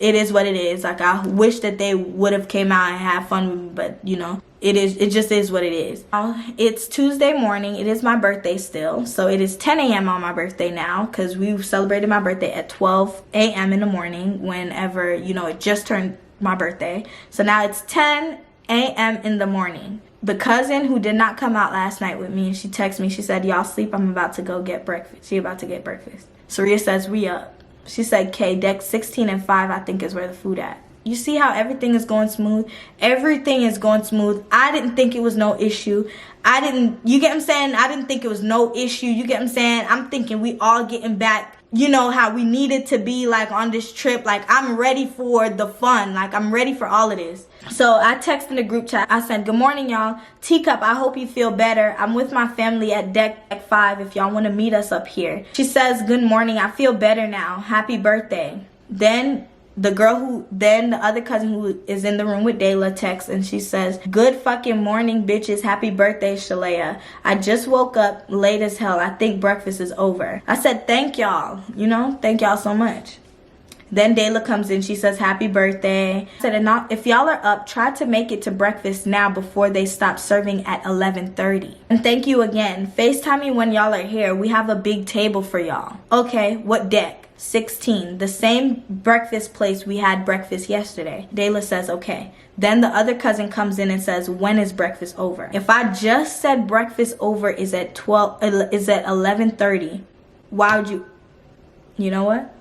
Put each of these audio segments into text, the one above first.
it is what it is. Like, I wish that they would have came out and had fun with me, but you know, it just is what it is. It's Tuesday morning. It is my birthday still. So it is 10 a.m. on my birthday now, because we celebrated my birthday at 12 a.m. in the morning, whenever, you know, it just turned my birthday. So now it's 10 a.m. in the morning. The cousin who did not come out last night with me, she texted me. She said, y'all sleep, I'm about to go get breakfast. She about to get breakfast. Saria says, we up. She said, K, deck 16 and 5, I think, is where the food at. You see how everything is going smooth? Everything is going smooth. I didn't think it was no issue. You get what I'm saying? I didn't think it was no issue. You get what I'm saying? I'm thinking we all getting back, you know, how we needed to be, like, on this trip. Like, I'm ready for the fun. Like, I'm ready for all of this. So I texted in the group chat. I said, good morning, y'all. Teacup, I hope you feel better. I'm with my family at deck 5 if y'all want to meet us up here. She says, good morning. I feel better now. Happy birthday. Then the other cousin who is in the room with Dayla texts, and she says, good fucking morning, bitches. Happy birthday, Shalaya. I just woke up late as hell. I think breakfast is over. I said, thank y'all. You know, thank y'all so much. Then Dayla comes in. She says, happy birthday. I said, if y'all are up, try to make it to breakfast now before they stop serving at 11:30. And thank you again. FaceTime me when y'all are here. We have a big table for y'all. Okay, what deck? 16, the same breakfast place we had breakfast yesterday. Dayla says, okay. Then the other cousin comes in and says, when is breakfast over? If I just said breakfast over is at 11:30, why would you know what?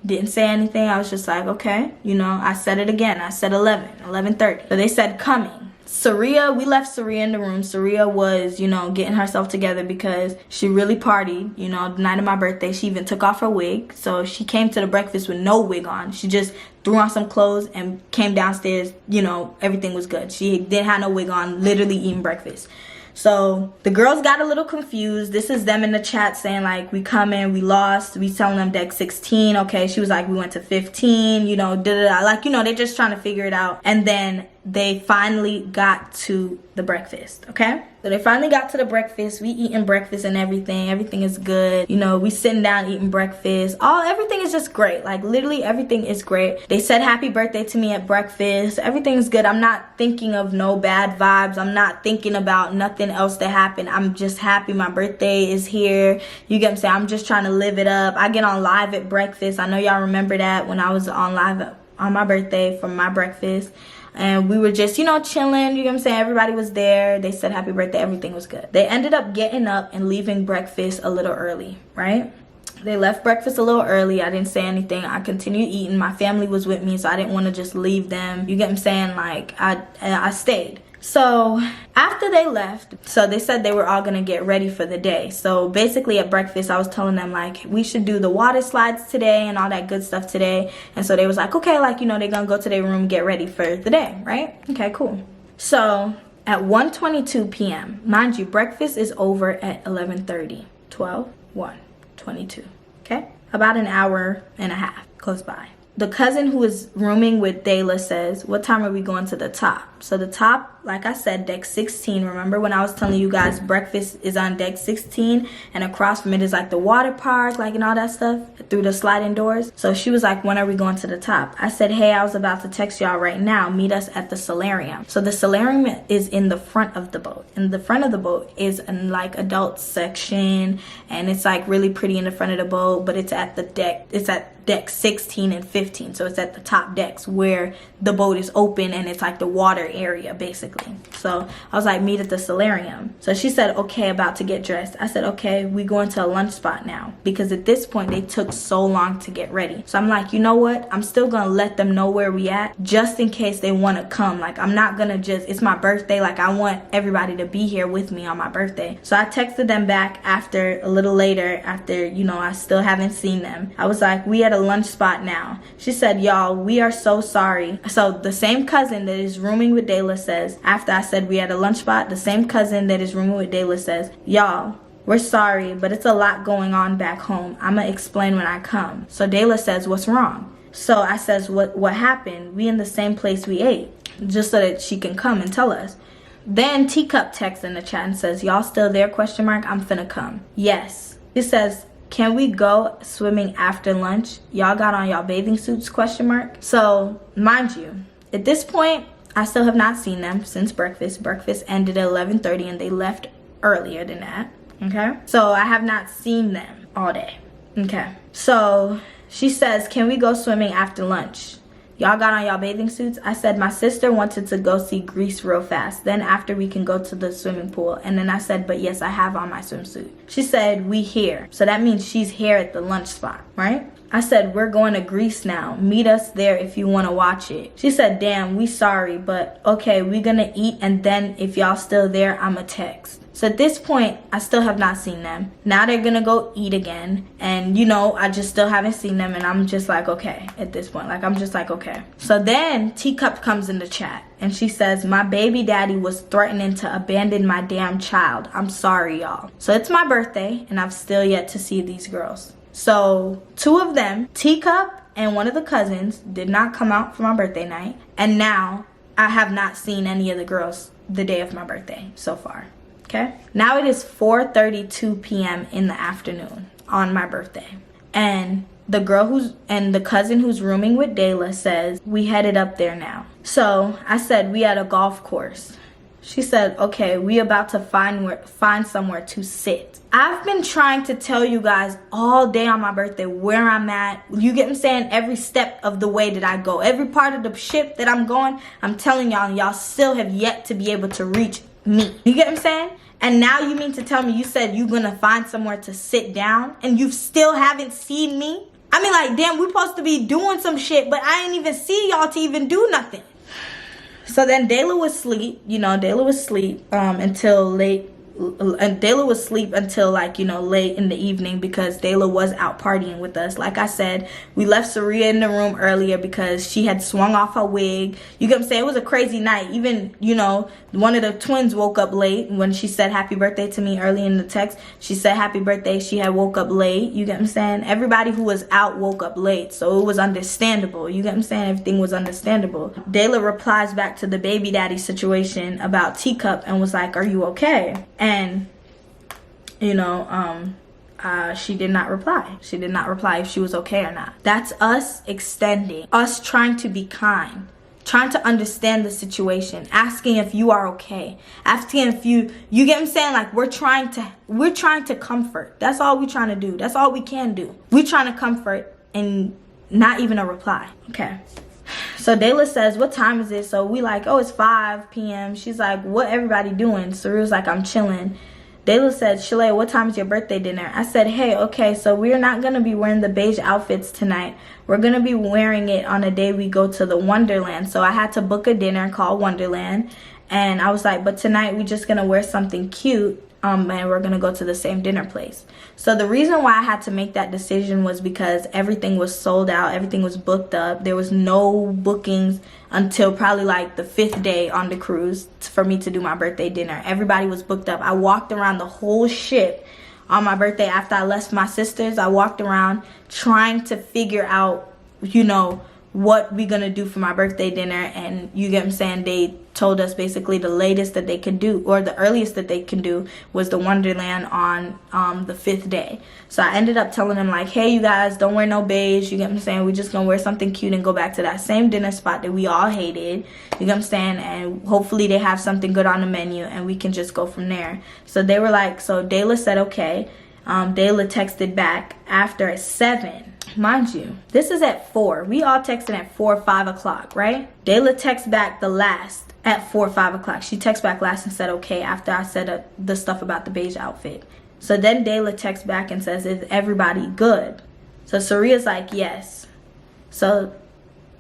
Didn't say anything. I was just like, okay, you know, I said it again. I said 11:30. So they said coming. Saria, we left Saria in the room. Saria was, you know, getting herself together because she really partied, you know, the night of my birthday. She even took off her wig. So she came to the breakfast with no wig on. She just threw on some clothes and came downstairs. You know, everything was good. She didn't have no wig on, literally eating breakfast. So the girls got a little confused. This is them in the chat saying, like, we coming, we lost. We telling them deck 16. Okay, she was like, we went to 15, you know, da-da-da. Like, you know, they're just trying to figure it out. And then they finally got to the breakfast, okay? So they finally got to the breakfast. We eating breakfast and everything. Everything is good. You know, we sitting down eating breakfast. Everything is just great. Like, literally everything is great. They said happy birthday to me at breakfast. Everything's good. I'm not thinking of no bad vibes. I'm not thinking about nothing else that happened. I'm just happy my birthday is here. You get what I'm saying? I'm just trying to live it up. I get on live at breakfast. I know y'all remember that when I was on live on my birthday for my breakfast. And we were just, you know, chilling. You know what I'm saying? Everybody was there. They said happy birthday. Everything was good. They ended up getting up and leaving breakfast a little early, right? They left breakfast a little early. I didn't say anything. I continued eating. My family was with me, so I didn't want to just leave them. You get what I'm saying? Like, I stayed. So after they left, so they said they were all gonna get ready for the day. So basically at breakfast, I was telling them, like, we should do the water slides today and all that good stuff today. And so they was like, okay, like, you know, they're gonna go to their room, get ready for the day, right? Okay, cool. So at 1:22 p.m., mind you, breakfast is over at 11:30. 12, 1, 22, okay? About an hour and a half goes by. The cousin who is rooming with Dayla says, what time are we going to the top? So the top, like I said, deck 16. Remember when I was telling you guys breakfast is on deck 16 and across from it is like the water park, like, and all that stuff through the sliding doors. So she was like, when are we going to the top? I said, hey, I was about to text y'all right now. Meet us at the solarium. So the solarium is in the front of the boat. In the front of the boat is an like adult section, and it's like really pretty in the front of the boat, but it's at the deck. It's at deck 16 and 15. So it's at the top decks where the boat is open and it's like the water area basically. So I was like, meet at the solarium. So she said, okay, about to get dressed. I said, okay, we going to a lunch spot now, because at this point they took so long to get ready. So I'm like, you know what, I'm still gonna let them know where we at just in case they want to come. Like, I'm not gonna just, it's my birthday, like I want everybody to be here with me on my birthday. So I texted them back after a little later, after, you know, I still haven't seen them. I was like, we at a lunch spot now. She said, y'all, we are so sorry. So the same cousin that is rooming with Dayla says, after I said we at a lunch spot, the same cousin that is rooming with Dayla says, y'all, we're sorry, but it's a lot going on back home. I'ma explain when I come. So Dayla says, what's wrong? So I says, what happened? We in the same place we ate, just so that she can come and tell us. Then Teacup texts in the chat and says, y'all still there, question mark? I'm finna come. Yes. It says, can we go swimming after lunch? Y'all got on y'all bathing suits, question mark. So mind you, at this point, I still have not seen them since breakfast. Breakfast ended at 11:30 and they left earlier than that, okay? So I have not seen them all day, okay? So she says, can we go swimming after lunch? Y'all got on y'all bathing suits? I said my sister wanted to go see Greece real fast. Then after we can go to the swimming pool. And then I said, but yes, I have on my swimsuit. She said, we here. So that means she's here at the lunch spot, right? I said, we're going to Greece now. Meet us there if you want to watch it. She said, damn, we sorry, but okay, we gonna eat and then if y'all still there, I'ma text. So at this point, I still have not seen them. Now they're gonna go eat again. And you know, I just still haven't seen them and I'm just like, okay, at this point, like I'm just like, okay. So then Teacup comes in the chat and she says, my baby daddy was threatening to abandon my damn child. I'm sorry, y'all. So it's my birthday and I've still yet to see these girls. So two of them, Teacup and one of the cousins, did not come out for my birthday night. And now I have not seen any of the girls the day of my birthday so far. Okay. Now it is 4:32 p.m. in the afternoon on my birthday. And the cousin who's rooming with Dayla says, we headed up there now. So I said, we at a golf course. She said, okay, we about to find somewhere to sit. I've been trying to tell you guys all day on my birthday where I'm at. You get what I'm saying? Every step of the way that I go. Every part of the ship that I'm going, I'm telling y'all, and y'all still have yet to be able to reach me. You get what I'm saying? And now you mean to tell me you said you're gonna find somewhere to sit down and you still haven't seen me? I mean, like, damn, we're supposed to be doing some shit, but I ain't even see y'all to even do nothing. So then Dayla was asleep, you know, Dayla was asleep until late. And Dayla was asleep until like, you know, late in the evening because Dayla was out partying with us. Like I said, we left Saria in the room earlier because she had swung off her wig. You get what I'm saying? It was a crazy night. Even, you know, one of the twins woke up late when she said happy birthday to me early in the text. She said happy birthday. She had woke up late. You get what I'm saying? Everybody who was out woke up late. So it was understandable. You get what I'm saying? Everything was understandable. Dayla replies back to the baby daddy situation about Teacup and was like, are you okay? And, you know, she did not reply. She did not reply if she was okay or not. That's us extending, us trying to be kind, trying to understand the situation, asking if you are okay, asking if you get what I'm saying? Like we're trying to comfort. That's all we're trying to do. That's all we can do. We're trying to comfort and not even a reply. Okay. So Dayla says, what time is it? So we like, oh, it's 5 p.m. She's like, what everybody doing? Saru's like, I'm chilling. Dayla said, Shalaya, what time is your birthday dinner? I said, hey, okay, so we're not going to be wearing the beige outfits tonight. We're going to be wearing it on the day we go to the Wonderland. So I had to book a dinner called Wonderland. And I was like, but tonight we're just going to wear something cute. And we're going to go to the same dinner place. So the reason why I had to make that decision was because everything was sold out. Everything was booked up. There was no bookings until probably like the 5th day on the cruise for me to do my birthday dinner. Everybody was booked up. I walked around the whole ship on my birthday after I left my sisters. I walked around trying to figure out, you know, what we gonna do for my birthday dinner. And you get what I'm saying, they told us basically the latest that they could do, or the earliest that they can do, was the Wonderland on the 5th day. So I ended up telling them like, hey, you guys, don't wear no beige. You get what I'm saying? We just gonna wear something cute and go back to that same dinner spot that we all hated. You get what I'm saying? And hopefully they have something good on the menu and we can just go from there. So they were like, so Dayla said okay. Dayla texted back after at 7. Mind you, this is at 4. We all texted at 4 or 5 o'clock, right? Dayla texts back the last at 4 or 5 o'clock. She texts back last and said okay after I said the stuff about the beige outfit. So then Dayla texts back and says, is everybody good? So Saria's like, yes. So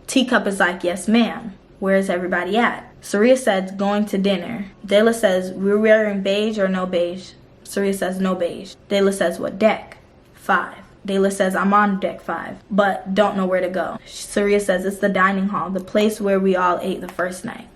Teacup is like, yes, ma'am. Where's everybody at? Saria says, going to dinner. Dayla says, we're wearing beige or no beige? Saria says, no beige. Dayla says, what deck? 5. Dayla says, I'm on deck 5, but don't know where to go. Saria says, it's the dining hall, the place where we all ate the first night.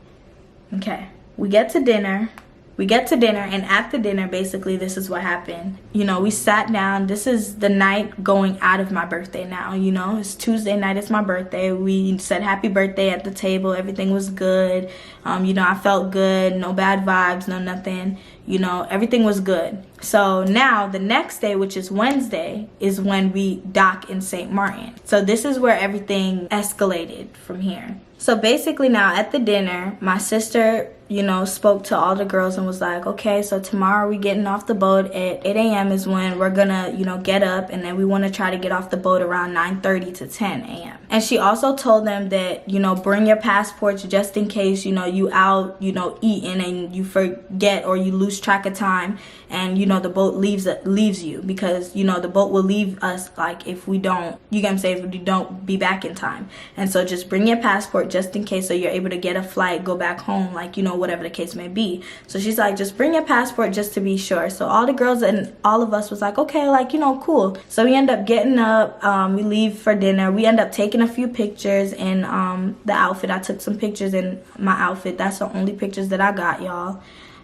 Okay, we get to dinner, and at the dinner, basically, this is what happened. You know, we sat down. This is the night going out of my birthday now, you know. It's Tuesday night, it's my birthday. We said happy birthday at the table. Everything was good. You know, I felt good. No bad vibes, no nothing. You know, everything was good. So now the next day, which is Wednesday, is when we dock in St. Martin. So this is where everything escalated from here. So basically now at the dinner, my sister, you know, spoke to all the girls and was like, okay, so tomorrow we getting off the boat at 8 a.m. is when we're gonna, you know, get up, and then we want to try to get off the boat around 9:30 to 10 a.m. And she also told them that, you know, bring your passports just in case, you know, you out, you know, eating and you forget or you lose track of time, and, you know, the boat leaves you, because, you know, the boat will leave us, like, if we don't, you get what I'm saying, if we don't be back in time. And so just bring your passport just in case, so you're able to get a flight, go back home, like, you know, whatever the case may be. So she's like, just bring your passport just to be sure. So all the girls and all of us was like, okay, like, you know, cool. So we end up getting up, we leave for dinner. We end up taking a few pictures in the outfit. I took some pictures in my outfit. That's the only pictures that I got, y'all.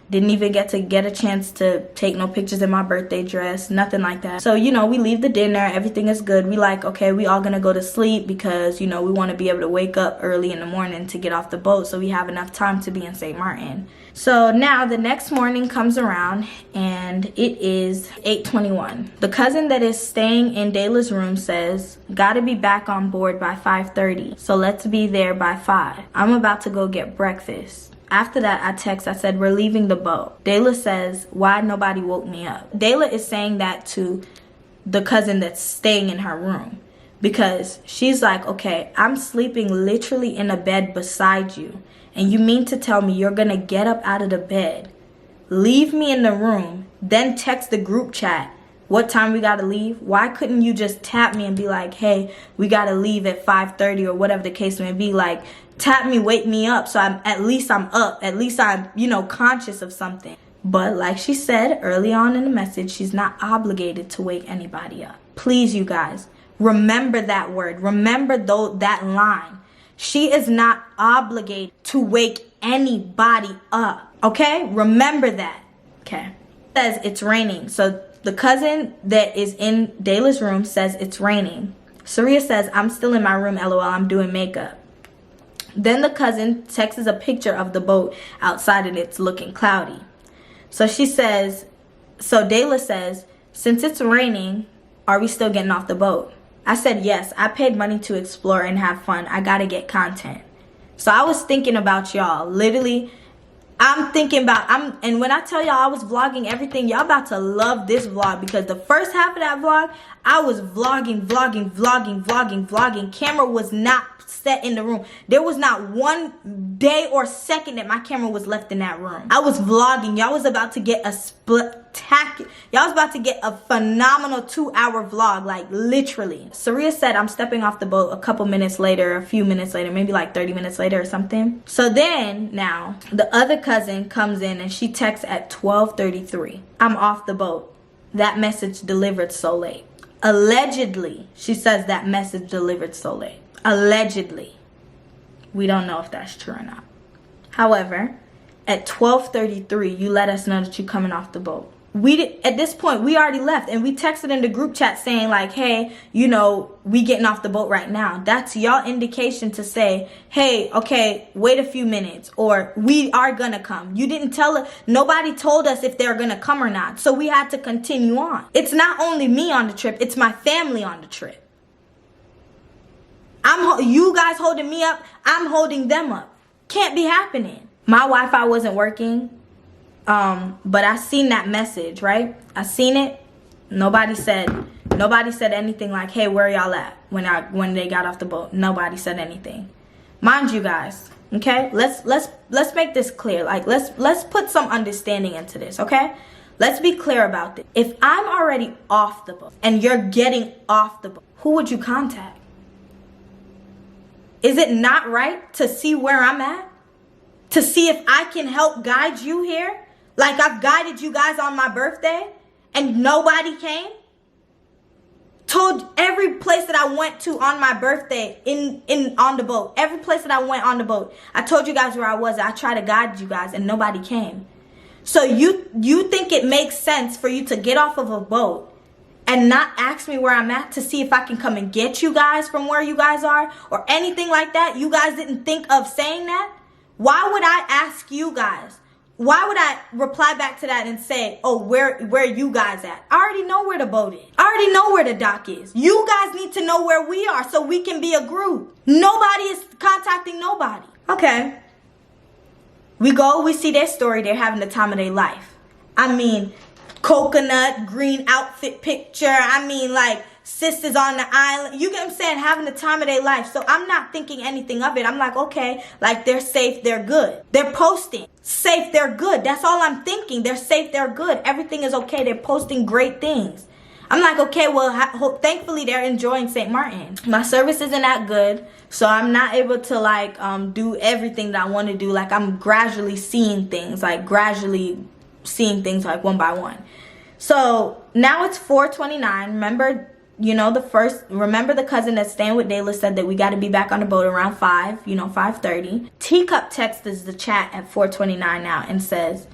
Didn't even get a chance to take no pictures in my birthday dress, nothing like that. So, you know, we leave the dinner, everything is good. We like, okay, we all gonna go to sleep because, you know, we want to be able to wake up early in the morning to get off the boat so we have enough time to be in St. Martin. So now the next morning comes around and it is 8:21. The cousin that is staying in Dayla's room says, gotta be back on board by 5:30. So let's be there by 5. I'm about to go get breakfast. After that, I said, we're leaving the boat. Dayla says, why nobody woke me up? Dayla is saying that to the cousin that's staying in her room, because she's like, okay, I'm sleeping literally in a bed beside you, and you mean to tell me you're gonna get up out of the bed, leave me in the room, then text the group chat what time we gotta leave? Why couldn't you just tap me and be like, hey, we gotta leave at 5:30 or whatever the case may be? Like, tap me, wake me up, so at least I'm up, at least I'm, you know, conscious of something. But like she said early on in the message, she's not obligated to wake anybody up. Please, you guys, remember that word. Remember that line. She is not obligated to wake anybody up. Okay? Remember that. Okay. It says it's raining. So the cousin that is in Dayla's room says it's raining. Saria says, I'm still in my room, LOL, I'm doing makeup. Then the cousin texts a picture of the boat outside and it's looking cloudy. So Dayla says, since it's raining, are we still getting off the boat? I said, yes, I paid money to explore and have fun. I gotta get content. So I was thinking about y'all. Literally, and when I tell y'all I was vlogging everything, y'all about to love this vlog, because the first half of that vlog, I was vlogging. Camera was not set in the room. There was not one day or second that my camera was left in that room. I was vlogging. Y'all was about to get a y'all was about to get a phenomenal 2-hour vlog, like literally. Saria said I'm stepping off the boat a few minutes later, maybe like 30 minutes later or something. So then now the other cousin comes in and she texts at 12:33. I'm off the boat. That message delivered so late. Allegedly, she says that message delivered so late. Allegedly. We don't know if that's true or not. However, at 12:33, you let us know that you're coming off the boat. At this point, we already left, and we texted in the group chat saying like, hey, you know, we getting off the boat right now. That's y'all indication to say, hey, okay, wait a few minutes, or we are gonna come. You didn't tell us, nobody told us if they're gonna come or not, so we had to continue on. It's not only me on the trip, it's my family on the trip. You guys holding me up, I'm holding them up. Can't be happening. My Wi-Fi wasn't working, but I seen that message, right? I seen it. Nobody said anything like, hey, where y'all at when they got off the boat. Nobody said anything. Mind you guys, okay? Let's make this clear. Like, let's put some understanding into this, okay? Let's be clear about this. If I'm already off the boat and you're getting off the boat, who would you contact? Is it not right to see where I'm at? To see if I can help guide you here? Like I've guided you guys on my birthday and nobody came? Told every place that I went to on my birthday on the boat. Every place that I went on the boat. I told you guys where I was. I tried to guide you guys and nobody came. So you think it makes sense for you to get off of a boat and not ask me where I'm at to see if I can come and get you guys from where you guys are or anything like that? You guys didn't think of saying that? Why would I ask you guys Why would I reply back to that and say, oh, where you guys at? I already know where the boat is. I already know where the dock is. You guys need to know where we are so we can be a group. Nobody is contacting nobody. Okay. We go, we see their story. They're having the time of their life. I mean, coconut, green outfit picture. I mean, like, sisters on the island. You get what I'm saying? Having the time of their life. So I'm not thinking anything of it. I'm like, okay, like, they're safe, they're good. They're posting. Safe, they're good. That's all I'm thinking. They're safe, they're good. Everything is okay. They're posting great things. I'm like, okay, well, thankfully they're enjoying St. Martin. My service isn't that good, so I'm not able to, like, do everything that I want to do. Like, I'm gradually seeing things, like, one by one. So now it's 4:29. Remember, remember the cousin that's staying with Dayla said that we got to be back on the boat around 5, 5:30. Teacup texts us the chat at 4:29 now and says,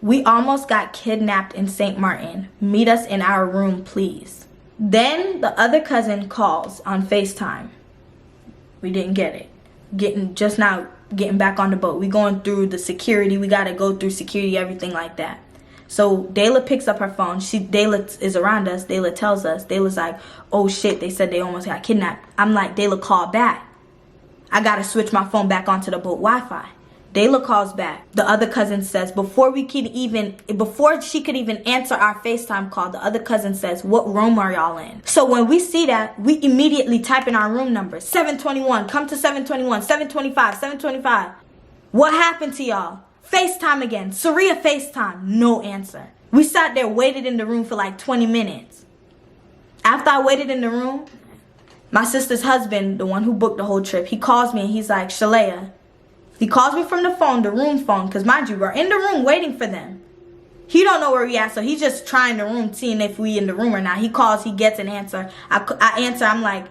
we almost got kidnapped in St. Martin. Meet us in our room, please. Then the other cousin calls on FaceTime. We didn't get it. Getting back on the boat. We going through the security. We got to go through security, everything like that. So Dayla picks up her phone. Dayla is around us. Dayla tells us. Dayla's like, oh shit, they said they almost got kidnapped. I'm like, Dayla, call back. I got to switch my phone back onto the boat Wi-Fi. Dayla calls back. The other cousin says, before she could even answer our FaceTime call, the other cousin says, what room are y'all in? So when we see that, we immediately type in our room number. 721, come to 721, 725, 725. What happened to y'all? FaceTime again. Saria FaceTime. No answer. We sat there, waited in the room for like 20 minutes. After I waited in the room, my sister's husband, the one who booked the whole trip, he calls me and he's like, Shalaya. He calls me from the phone, the room phone, because mind you, we're in the room waiting for them. He don't know where we at, so he's just trying the room, seeing if we in the room or not. He calls, he gets an answer. I answer, I'm like,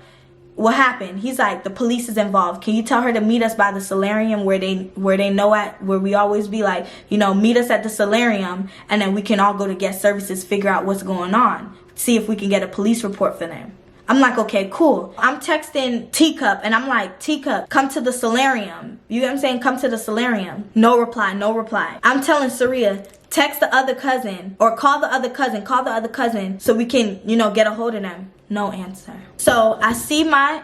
what happened? He's like, the police is involved. Can you tell her to meet us by the solarium where they know at, where we always be like, meet us at the solarium, and then we can all go to guest services, figure out what's going on, see if we can get a police report for them. I'm like, okay, cool. I'm texting Teacup, and I'm like, Teacup, come to the solarium. You know what I'm saying? Come to the solarium. No reply, no reply. I'm telling Saria, text the other cousin, or call the other cousin, so we can, get a hold of them. No answer. So I see my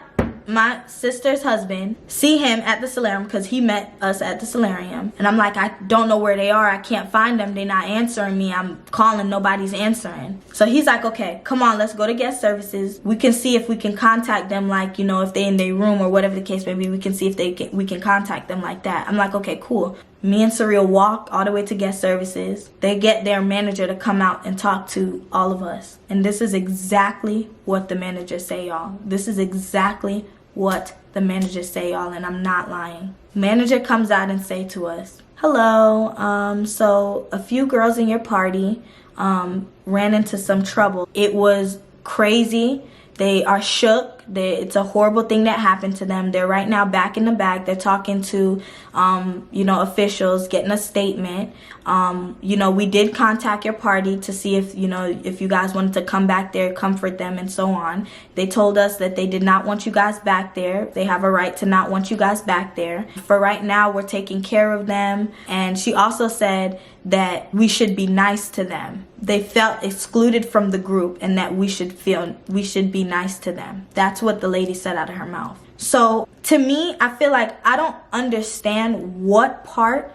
sister's husband, see him at the solarium because he met us at the solarium. And I'm like, I don't know where they are. I can't find them. They're not answering me. I'm calling. Nobody's answering. So he's like, okay, come on, let's go to guest services. We can see if we can contact them, like, if they're in their room or whatever the case may be. We can see if we can contact them like that. I'm like, okay, cool. Me and Surreal walk all the way to guest services. They get their manager to come out and talk to all of us. And this is exactly what the manager say, y'all. This is exactly what the manager say, y'all, and I'm not lying. Manager comes out and say to us, hello, so a few girls in your party ran into some trouble. It was crazy. They are shook. It's a horrible thing that happened to them. They're right now back in the bag. They're talking to, officials, getting a statement. We did contact your party to see if you guys wanted to come back there, comfort them, and so on. They told us that they did not want you guys back there. They have a right to not want you guys back there. For right now, we're taking care of them. And she also said that we should be nice to them. They felt excluded from the group and that we should be nice to them. That's what the lady said out of her mouth. So to me, I feel like I don't understand what part.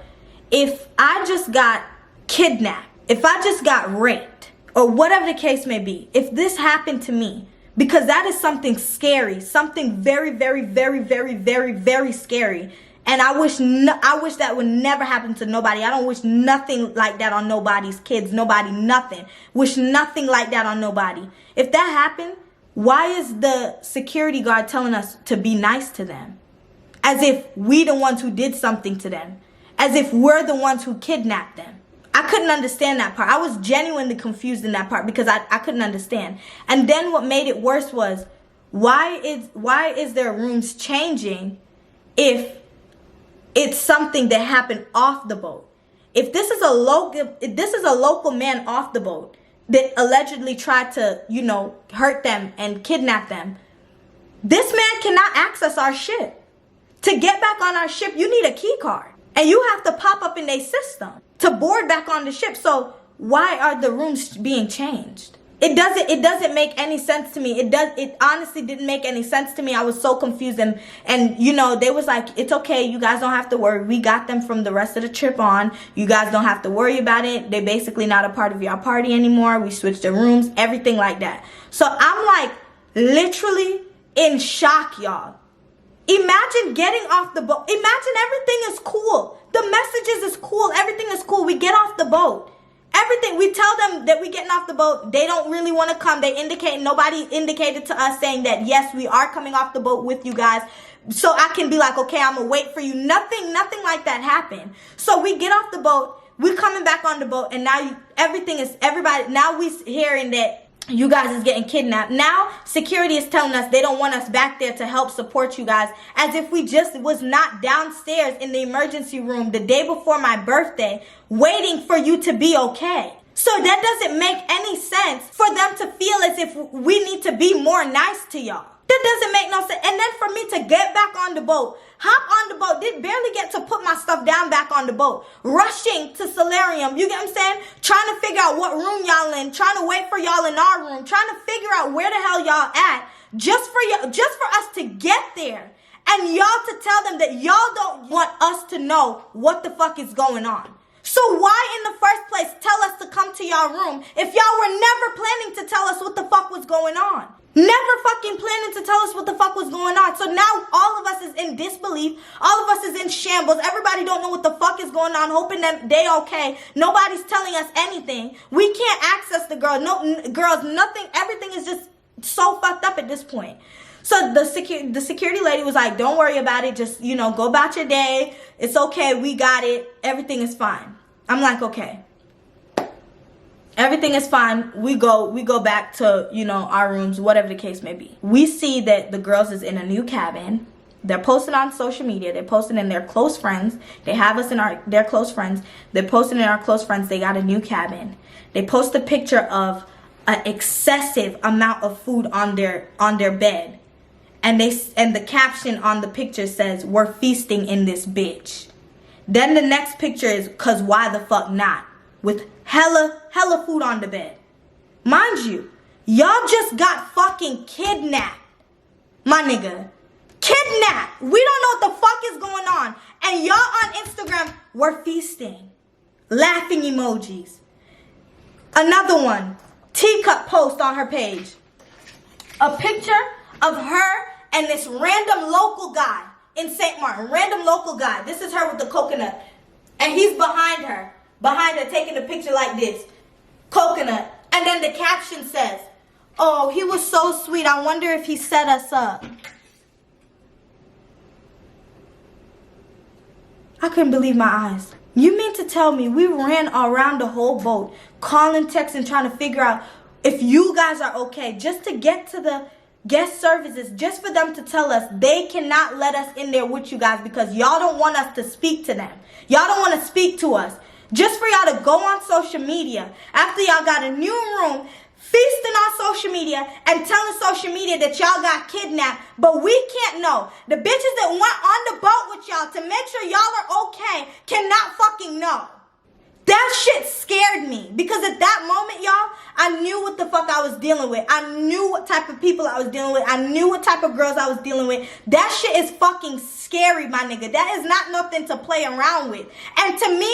If I just got kidnapped, if I just got raped, or whatever the case may be, if this happened to me, because that is something scary, something very, very, very, very, very, very scary. And I wish that would never happen to nobody. I don't wish nothing like that on nobody's kids, nobody, nothing. Wish nothing like that on nobody. If that happened, why is the security guard telling us to be nice to them? As if we the ones who did something to them. As if we're the ones who kidnapped them. I couldn't understand that part. I was genuinely confused in that part because I couldn't understand. And then what made it worse was, why is their rooms changing if it's something that happened off the boat? If this is a local man off the boat that allegedly tried to, hurt them and kidnap them, this man cannot access our ship. To get back on our ship, you need a key card. And you have to pop up in their system to board back on the ship. So why are the rooms being changed? It doesn't make any sense to me. It honestly didn't make any sense to me. I was so confused, and you know, they was like, it's okay, you guys don't have to worry. We got them from the rest of the trip on. You guys don't have to worry about it. They're basically not a part of your party anymore. We switched the rooms, everything like that. So I'm like literally in shock, y'all. Imagine getting off the boat. Imagine everything is cool. The messages is cool. Everything is cool. We get off the boat. Everything, we tell them that we getting off the boat. They don't really want to come. Nobody indicated to us saying that, yes, we are coming off the boat with you guys. So I can be like, okay, I'm going to wait for you. Nothing like that happened. So we get off the boat. We're coming back on the boat. And now now we hearing that you guys is getting kidnapped. Now security is telling us they don't want us back there to help support you guys, as if we just was not downstairs in the emergency room the day before my birthday waiting for you to be okay. So that doesn't make any sense for them to feel as if we need to be more nice to y'all. That doesn't make no sense. And then for me to get back on the boat, hop on the boat, did barely get to put my stuff down back on the boat, rushing to Solarium, you get what I'm saying? Trying to figure out what room y'all in, trying to wait for y'all in our room, trying to figure out where the hell y'all at, just for us to get there. And y'all to tell them that y'all don't want us to know what the fuck is going on. So why in the first place tell us to come to y'all room if y'all were never planning to tell us what the fuck was going on? Never fucking planning to tell us what the fuck was going on. So now all of us is in disbelief. All of us is in shambles. Everybody don't know what the fuck is going on, hoping that they okay. Nobody's telling us anything. We can't access the girls. No girls, nothing. Everything is just so fucked up at this point. So the security lady was like, don't worry about it. Just, you know, go about your day. It's okay. We got it. Everything is fine. I'm like, okay. Everything is fine. We go back to, you know, our rooms, whatever the case may be. We see that the girls is in a new cabin. They're posting on social media. They're posting in their close friends. They have us in their close friends. They're posting in our close friends. They got a new cabin. They post a picture of an excessive amount of food on their bed. And the caption on the picture says, "We're feasting in this bitch." Then the next picture is, "Cause why the fuck not?" With hella food on the bed. Mind you, y'all just got fucking kidnapped. My nigga. Kidnapped. We don't know what the fuck is going on. And y'all on Instagram, "We're feasting." Laughing emojis. Another one. Teacup post on her page. A picture of her and this random local guy in St. Martin. Random local guy. This is her with the coconut. And he's behind her. Behind her taking a picture like this. Coconut. And then the caption says, "Oh, he was so sweet. I wonder if he set us up." I couldn't believe my eyes. You mean to tell me we ran around the whole boat, calling, texting, trying to figure out if you guys are okay, just to get to the guest services, just for them to tell us they cannot let us in there with you guys because y'all don't want us to speak to them. Y'all don't want to speak to us. Just for y'all to go on social media after y'all got a new room, feasting on social media and telling social media that y'all got kidnapped, but we can't know. The bitches that went on the boat with y'all to make sure y'all are okay cannot fucking know. That shit scared me because at that moment, y'all, I knew what the fuck I was dealing with. I knew what type of people I was dealing with. I knew what type of girls I was dealing with. That shit is fucking scary, my nigga. That is not nothing to play around with. And to me,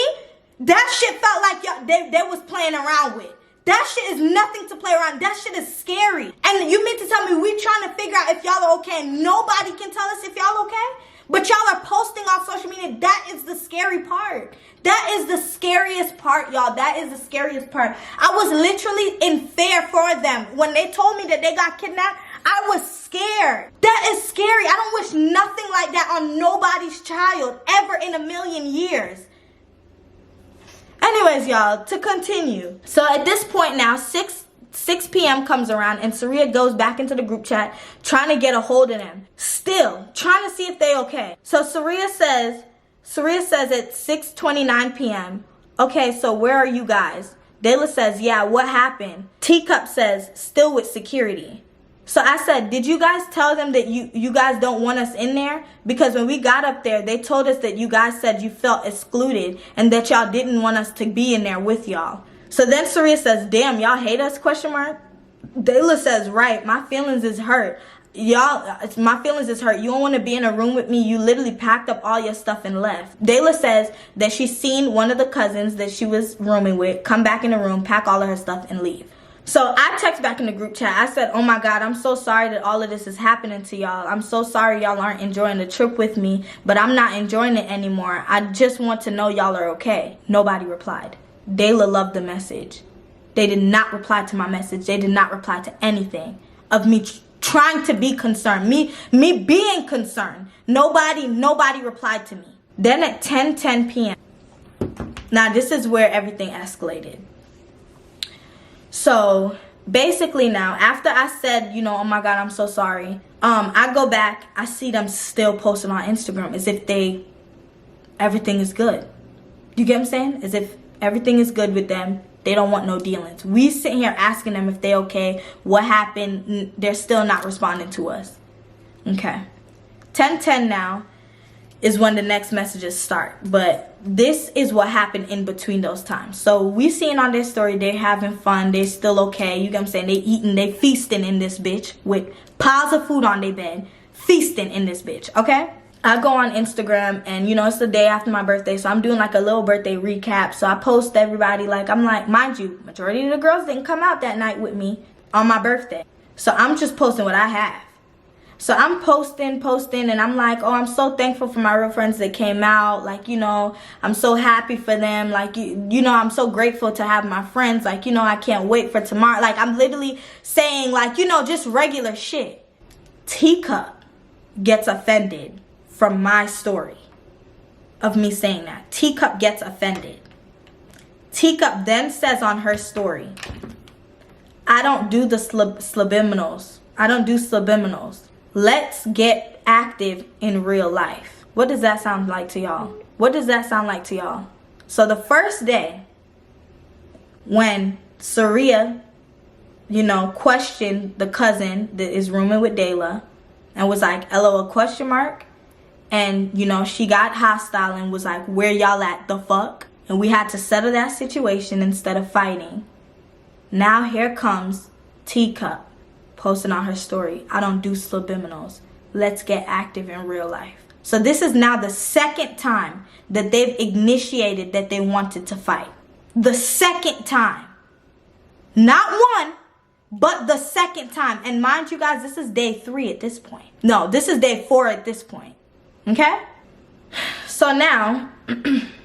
that shit felt like y'all, they was playing around with. That shit is nothing to play around. That shit is scary. And you mean to tell me we trying to figure out if y'all are okay and nobody can tell us if y'all okay? But y'all are posting on social media. That is the scary part. That is the scariest part, y'all. That is the scariest part. I was literally in fear for them. When they told me that they got kidnapped, I was scared. That is scary. I don't wish nothing like that on nobody's child ever in a million years. Anyways, y'all, to continue. So at this point now, 6 p.m. comes around and Saria goes back into the group chat trying to get a hold of them. Still trying to see if they okay. So Saria says at 6:29 p.m., "Okay, so where are you guys?" Dayla says, "Yeah, what happened?" Teacup says, "Still with security." So I said, did you guys tell them that you guys don't want us in there? Because when we got up there, they told us that you guys said you felt excluded and that y'all didn't want us to be in there with y'all. So then Saria says, damn, y'all hate us, question mark? Dayla says, right, my feelings is hurt. Y'all, my feelings is hurt. You don't want to be in a room with me. You literally packed up all your stuff and left. Dayla says that she's seen one of the cousins that she was rooming with come back in the room, pack all of her stuff, and leave. So I text back in the group chat. I said, oh my God, I'm so sorry that all of this is happening to y'all. I'm so sorry y'all aren't enjoying the trip with me, but I'm not enjoying it anymore. I just want to know y'all are okay. Nobody replied. Dayla loved the message. They did not reply to my message. They did not reply to anything of me trying to be concerned. Me being concerned. Nobody replied to me. Then at 10:10 p.m. Now this is where everything escalated. So basically now, after I said, you know, oh my God, I'm so sorry. I go back, I see them still posting on Instagram as if everything is good. You get what I'm saying? As if everything is good with them. They don't want no dealings. We sitting here asking them if they okay, what happened. They're still not responding to us. Okay. 10:10 now is when the next messages start. But this is what happened in between those times. So we seeing on their story, they're having fun. They're still okay. You get what I'm saying? They eating, they feasting in this bitch with piles of food on their bed. Feasting in this bitch, okay? I go on Instagram and, you know, it's the day after my birthday. So I'm doing like a little birthday recap. So I post everybody like, I'm like, mind you, majority of the girls didn't come out that night with me on my birthday. So I'm just posting what I have. So I'm posting, and I'm like, oh, I'm so thankful for my real friends that came out. Like, you know, I'm so happy for them. Like, you know, I'm so grateful to have my friends. Like, you know, I can't wait for tomorrow. Like, I'm literally saying, like, you know, just regular shit. Teacup gets offended from my story of me saying that. Teacup gets offended. Teacup then says on her story, I don't do the subliminals. I don't do subliminals. Let's get active in real life. What does that sound like to y'all? What does that sound like to y'all? So the first day when Saria, you know, questioned the cousin that is rooming with Dayla and was like, LOL question mark. And, you know, she got hostile and was like, where y'all at the fuck? And we had to settle that situation instead of fighting. Now here comes Teacup posting on her story, I don't do subliminals. Let's get active in real life. So this is now the second time that they've initiated that they wanted to fight. The second time. Not one, but the second time. And mind you guys, this is day 3 at this point. No, this is day 4 at this point. Okay? So now,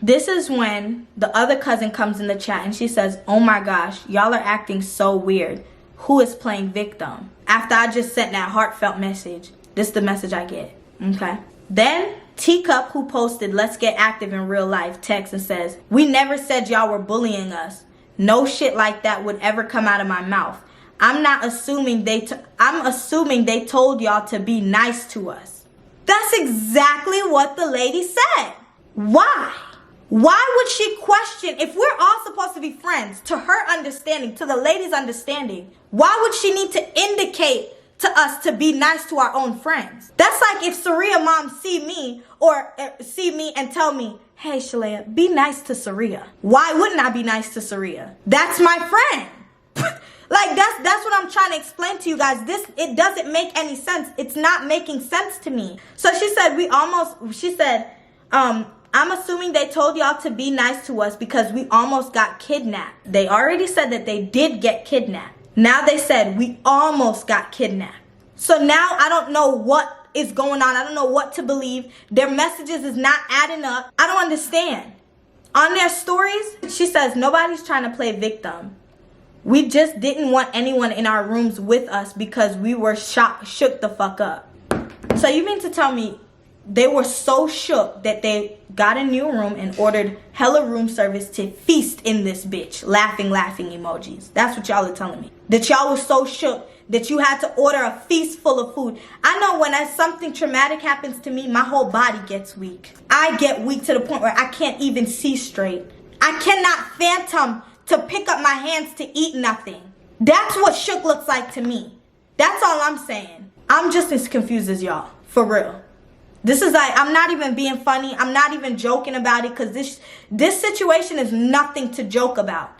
this is when the other cousin comes in the chat and she says, oh my gosh, y'all are acting so weird. Who is playing victim? After I just sent that heartfelt message, this is the message I get. Okay? Then Teacup, who posted let's get active in real life, texts and says, we never said y'all were bullying us. No shit like that would ever come out of my mouth. I'm assuming they told y'all to be nice to us. That's exactly what the lady said. Why? Why would she question, if we're all supposed to be friends, to her understanding, to the lady's understanding, why would she need to indicate to us to be nice to our own friends? That's like if Saria mom see me and tell me, hey Shalaya, be nice to Saria. Why wouldn't I be nice to Saria? That's my friend. Like that's what I'm trying to explain to you guys. It doesn't make any sense. It's not making sense to me. So she said, I'm assuming they told y'all to be nice to us because we almost got kidnapped. They already said that they did get kidnapped. Now they said we almost got kidnapped. So now I don't know what is going on. I don't know what to believe. Their messages is not adding up. I don't understand. On their stories, she says nobody's trying to play victim. We just didn't want anyone in our rooms with us because we were shook the fuck up. So you mean to tell me they were so shook that they got a new room and ordered hella room service to feast in this bitch? Laughing emojis. That's what y'all are telling me. That y'all was so shook that you had to order a feast full of food. I know when something traumatic happens to me, my whole body gets weak. I get weak to the point where I can't even see straight. I cannot phantom to pick up my hands to eat nothing. That's what shook looks like to me. That's all I'm saying. I'm just as confused as y'all, for real. This is like, I'm not even being funny. I'm not even joking about it, because this situation is nothing to joke about.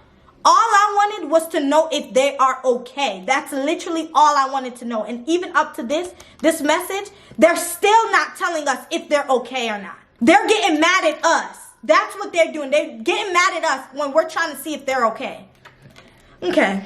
All I wanted was to know if they are okay. That's literally all I wanted to know. And even up to this message, they're still not telling us if they're okay or not. They're getting mad at us. That's what they're doing. They're getting mad at us when we're trying to see if they're okay. Okay.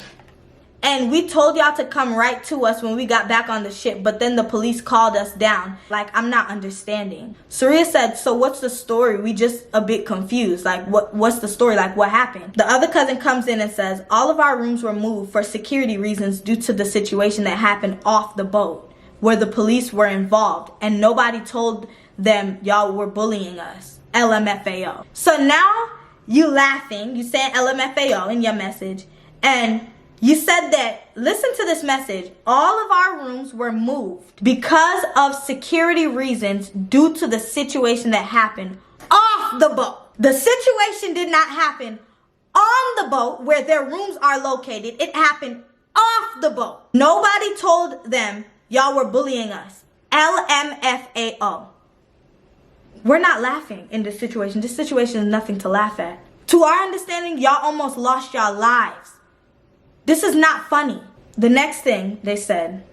And we told y'all to come right to us when we got back on the ship, but then the police called us down. Like, I'm not understanding. Surya said, so what's the story? We just a bit confused. Like, what's the story? Like, what happened? The other cousin comes in and says, all of our rooms were moved for security reasons due to the situation that happened off the boat, where the police were involved, and nobody told them y'all were bullying us. LMFAO. So now you laughing, you saying LMFAO in your message, and you said that, listen to this message, all of our rooms were moved because of security reasons due to the situation that happened off the boat. The situation did not happen on the boat where their rooms are located. It happened off the boat. Nobody told them y'all were bullying us. LMFAO. We're not laughing in this situation. This situation is nothing to laugh at. To our understanding, y'all almost lost y'all lives. This is not funny. The next thing they said,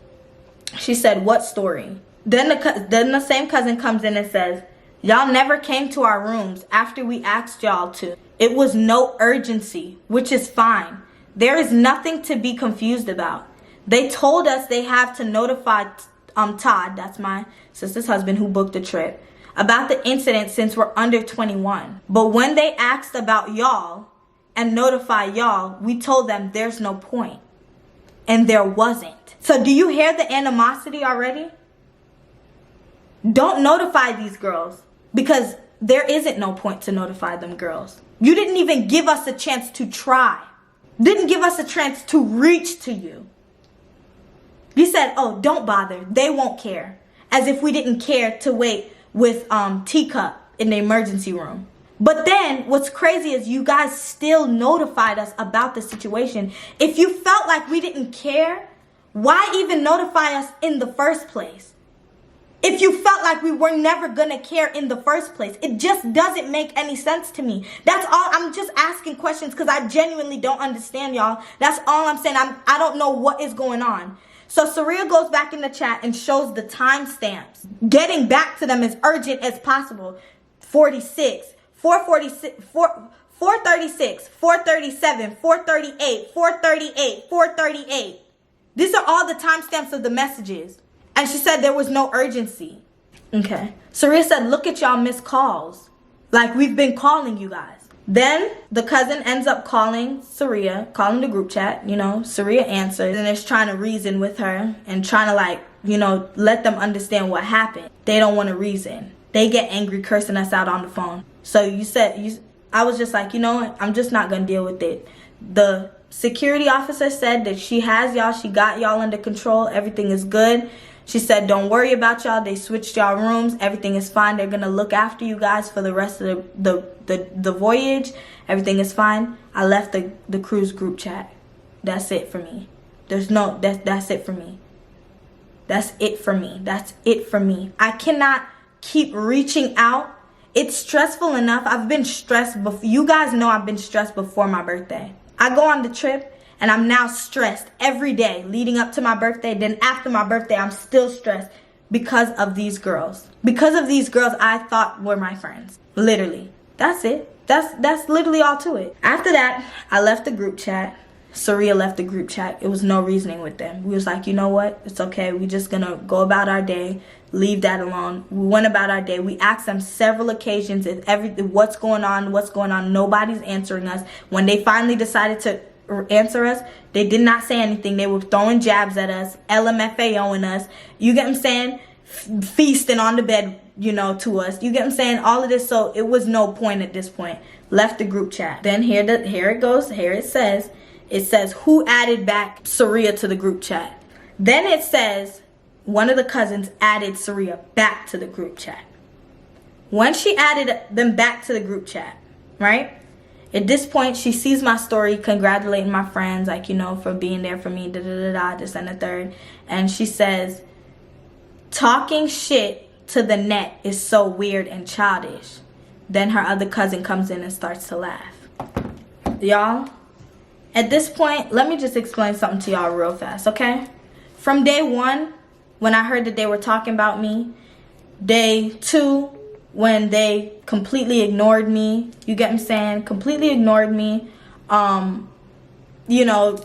she said, what story? Then the same cousin comes in and says, y'all never came to our rooms after we asked y'all to. It was no urgency, which is fine. There is nothing to be confused about. They told us they have to notify Todd, that's my sister's husband who booked the trip, about the incident since we're under 21. But when they asked about y'all, and notify y'all, we told them there's no point. And there wasn't. So do you hear the animosity already? Don't notify these girls, because there isn't no point to notify them girls. You didn't even give us a chance to try. Didn't give us a chance to reach to you. You said, oh, don't bother. They won't care. As if we didn't care to wait with Teacup in the emergency room. But then what's crazy is you guys still notified us about the situation. If you felt like we didn't care, why even notify us in the first place? If you felt like we were never gonna care in the first place, it just doesn't make any sense to me. That's all. I'm just asking questions because I genuinely don't understand, y'all. That's all I'm saying. I don't know what is going on. So Surya goes back in the chat and shows the timestamps. Getting back to them as urgent as possible. 46. 446, 436, 437, 438, 438, 438. These are all the timestamps of the messages. And she said there was no urgency. Okay. Surya said, look at y'all missed calls. Like, we've been calling you guys. Then the cousin ends up calling Surya, calling the group chat. You know, Surya answers and is trying to reason with her and trying to, like, you know, let them understand what happened. They don't want to reason. They get angry, cursing us out on the phone. So I was just like, you know what? I'm just not going to deal with it. The security officer said that she has y'all. She got y'all under control. Everything is good. She said, don't worry about y'all. They switched y'all rooms. Everything is fine. They're going to look after you guys for the rest of the voyage. Everything is fine. I left the cruise group chat. That's it for me. That's it for me. That's it for me. That's it for me. I cannot keep reaching out. It's stressful enough. I've been stressed before. You guys know I've been stressed before my birthday. I go on the trip and I'm now stressed every day leading up to my birthday. Then after my birthday, I'm still stressed because of these girls. Because of these girls I thought were my friends. Literally. That's it. That's literally all to it. After that, I left the group chat. Surya left the group chat. It was no reasoning with them. We was like, you know what? It's okay. We're just going to go about our day. Leave that alone. We went about our day. We asked them several occasions if what's going on. Nobody's answering us. When they finally decided to answer us, they did not say anything. They were throwing jabs at us, LMFAOing us. You get what I'm saying? Feasting on the bed, you know, to us. You get what I'm saying? All of this. So it was no point at this point. Left the group chat. Then here it goes. Here it says who added back Surya to the group chat. Then it says one of the cousins added Surya back to the group chat. When she added them back to the group chat, right? At this point, she sees my story, congratulating my friends, like, you know, for being there for me, this and the third. And she says, talking shit to the net is so weird and childish. Then her other cousin comes in and starts to laugh. Y'all, at this point, let me just explain something to y'all real fast, okay? From day one, when I heard that they were talking about me, day two, when they completely ignored me, you get what I'm saying? Completely ignored me. You know,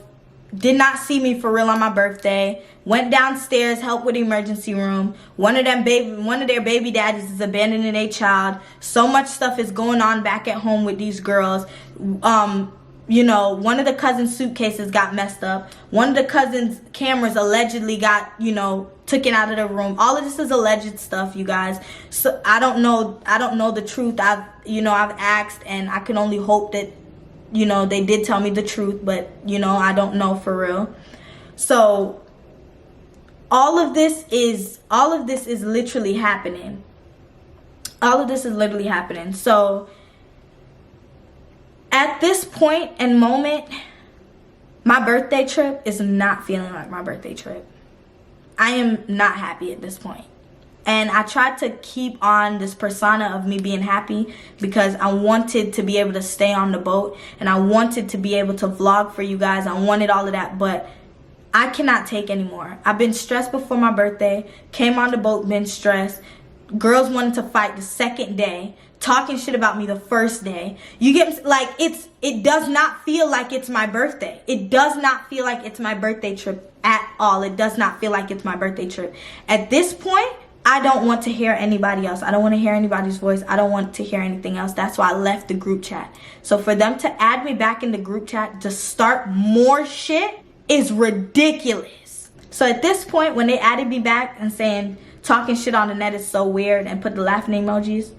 did not see me for real on my birthday. Went downstairs, helped with the emergency room. One of their baby daddies is abandoning a child. So much stuff is going on back at home with these girls. You know, one of the cousin's suitcases got messed up. One of the cousin's cameras allegedly got, you know, taken out of the room. All of this is alleged stuff, you guys. So I don't know the truth. I've asked, and I can only hope that, you know, they did tell me the truth, but, you know, I don't know for real. So all of this is literally happening. All of this is literally happening. So at this point and moment, my birthday trip is not feeling like my birthday trip. I am not happy at this point. And I tried to keep on this persona of me being happy because I wanted to be able to stay on the boat, and I wanted to be able to vlog for you guys. I wanted all of that, but I cannot take anymore. I've been stressed before my birthday, came on the boat, been stressed. Girls wanted to fight the second day, talking shit about me the first day. You get, like, it does not feel like it's my birthday. It does not feel like it's my birthday trip at all. It does not feel like it's my birthday trip. At this point, I don't want to hear anybody else. I don't want to hear anybody's voice. I don't want to hear anything else. That's why I left the group chat. So for them to add me back in the group chat to start more shit is ridiculous. So at this point, when they added me back and saying talking shit on the net is so weird and put the laughing emojis,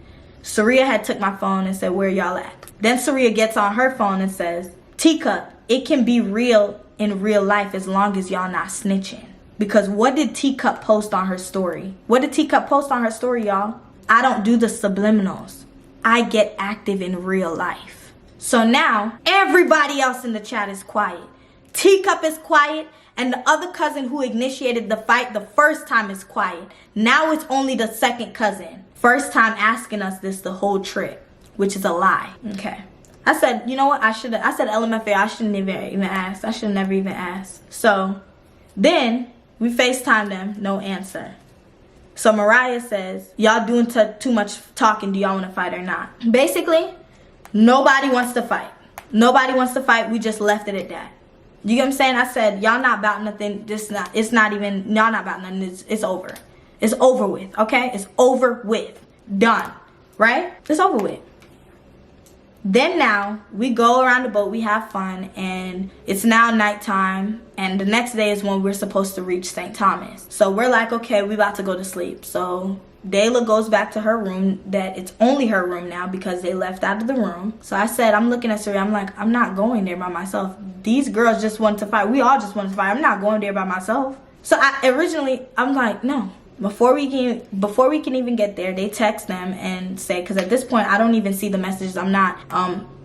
Saria had took my phone and said, where y'all at? Then Saria gets on her phone and says, Teacup, it can be real in real life as long as y'all not snitching. Because what did Teacup post on her story? What did Teacup post on her story, y'all? I don't do the subliminals. I get active in real life. So now, everybody else in the chat is quiet. Teacup is quiet, and the other cousin who initiated the fight the first time is quiet. Now it's only the second cousin. First time asking us this the whole trip, which is a lie. Okay. I said, you know what? I said LMFA, I shouldn't even ask. I should have never even asked. So then we FaceTime them, no answer. So Mariah says, y'all doing too much talking. Do y'all want to fight or not? Basically, nobody wants to fight. Nobody wants to fight. We just left it at that. You get what I'm saying? I said, y'all not about nothing. It's not even, y'all not about nothing. It's over. It's over with, okay? It's over with. Done. Right? It's over with. Then now, we go around the boat, we have fun, and it's now nighttime, and the next day is when we're supposed to reach St. Thomas. So we're like, okay, we about to go to sleep. So Dayla goes back to her room, that it's only her room now because they left out of the room. So I said, I'm looking at Saria, I'm like, I'm not going there by myself. These girls just want to fight. We all just want to fight. I'm not going there by myself. So I'm like, no. Before we can even get there, they text them and say, because at this point I don't even see the messages. I'm not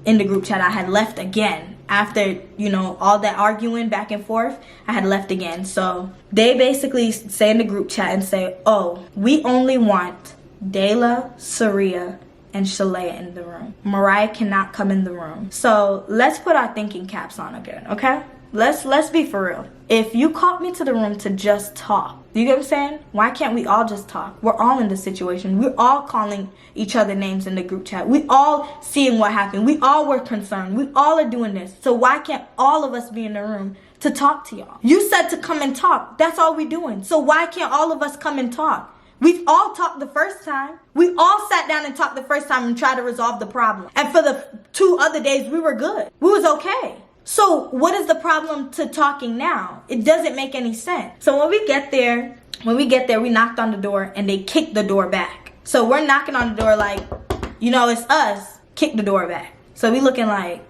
in the group chat. I had left again after, you know, all that arguing back and forth. I had left again. So they basically say in the group chat and say, oh, we only want Dayla, Saria, and Shalaya in the room. Mariah cannot come in the room. So let's put our thinking caps on again, okay? Let's be for real. If you called me to the room to just talk, you get what I'm saying? Why can't we all just talk? We're all in the situation. We're all calling each other names in the group chat. We all seeing what happened. We all were concerned. We all are doing this. So why can't all of us be in the room to talk to y'all? You said to come and talk. That's all we're doing. So why can't all of us come and talk? We've all talked the first time. We all sat down and talked the first time and tried to resolve the problem. And for the 2 other days, we were good. We was okay. So what is the problem to talking now? It doesn't make any sense. So when we get there, we knocked on the door and they kicked the door back. So we're knocking on the door like, you know, it's us. Kick the door back. So we looking like,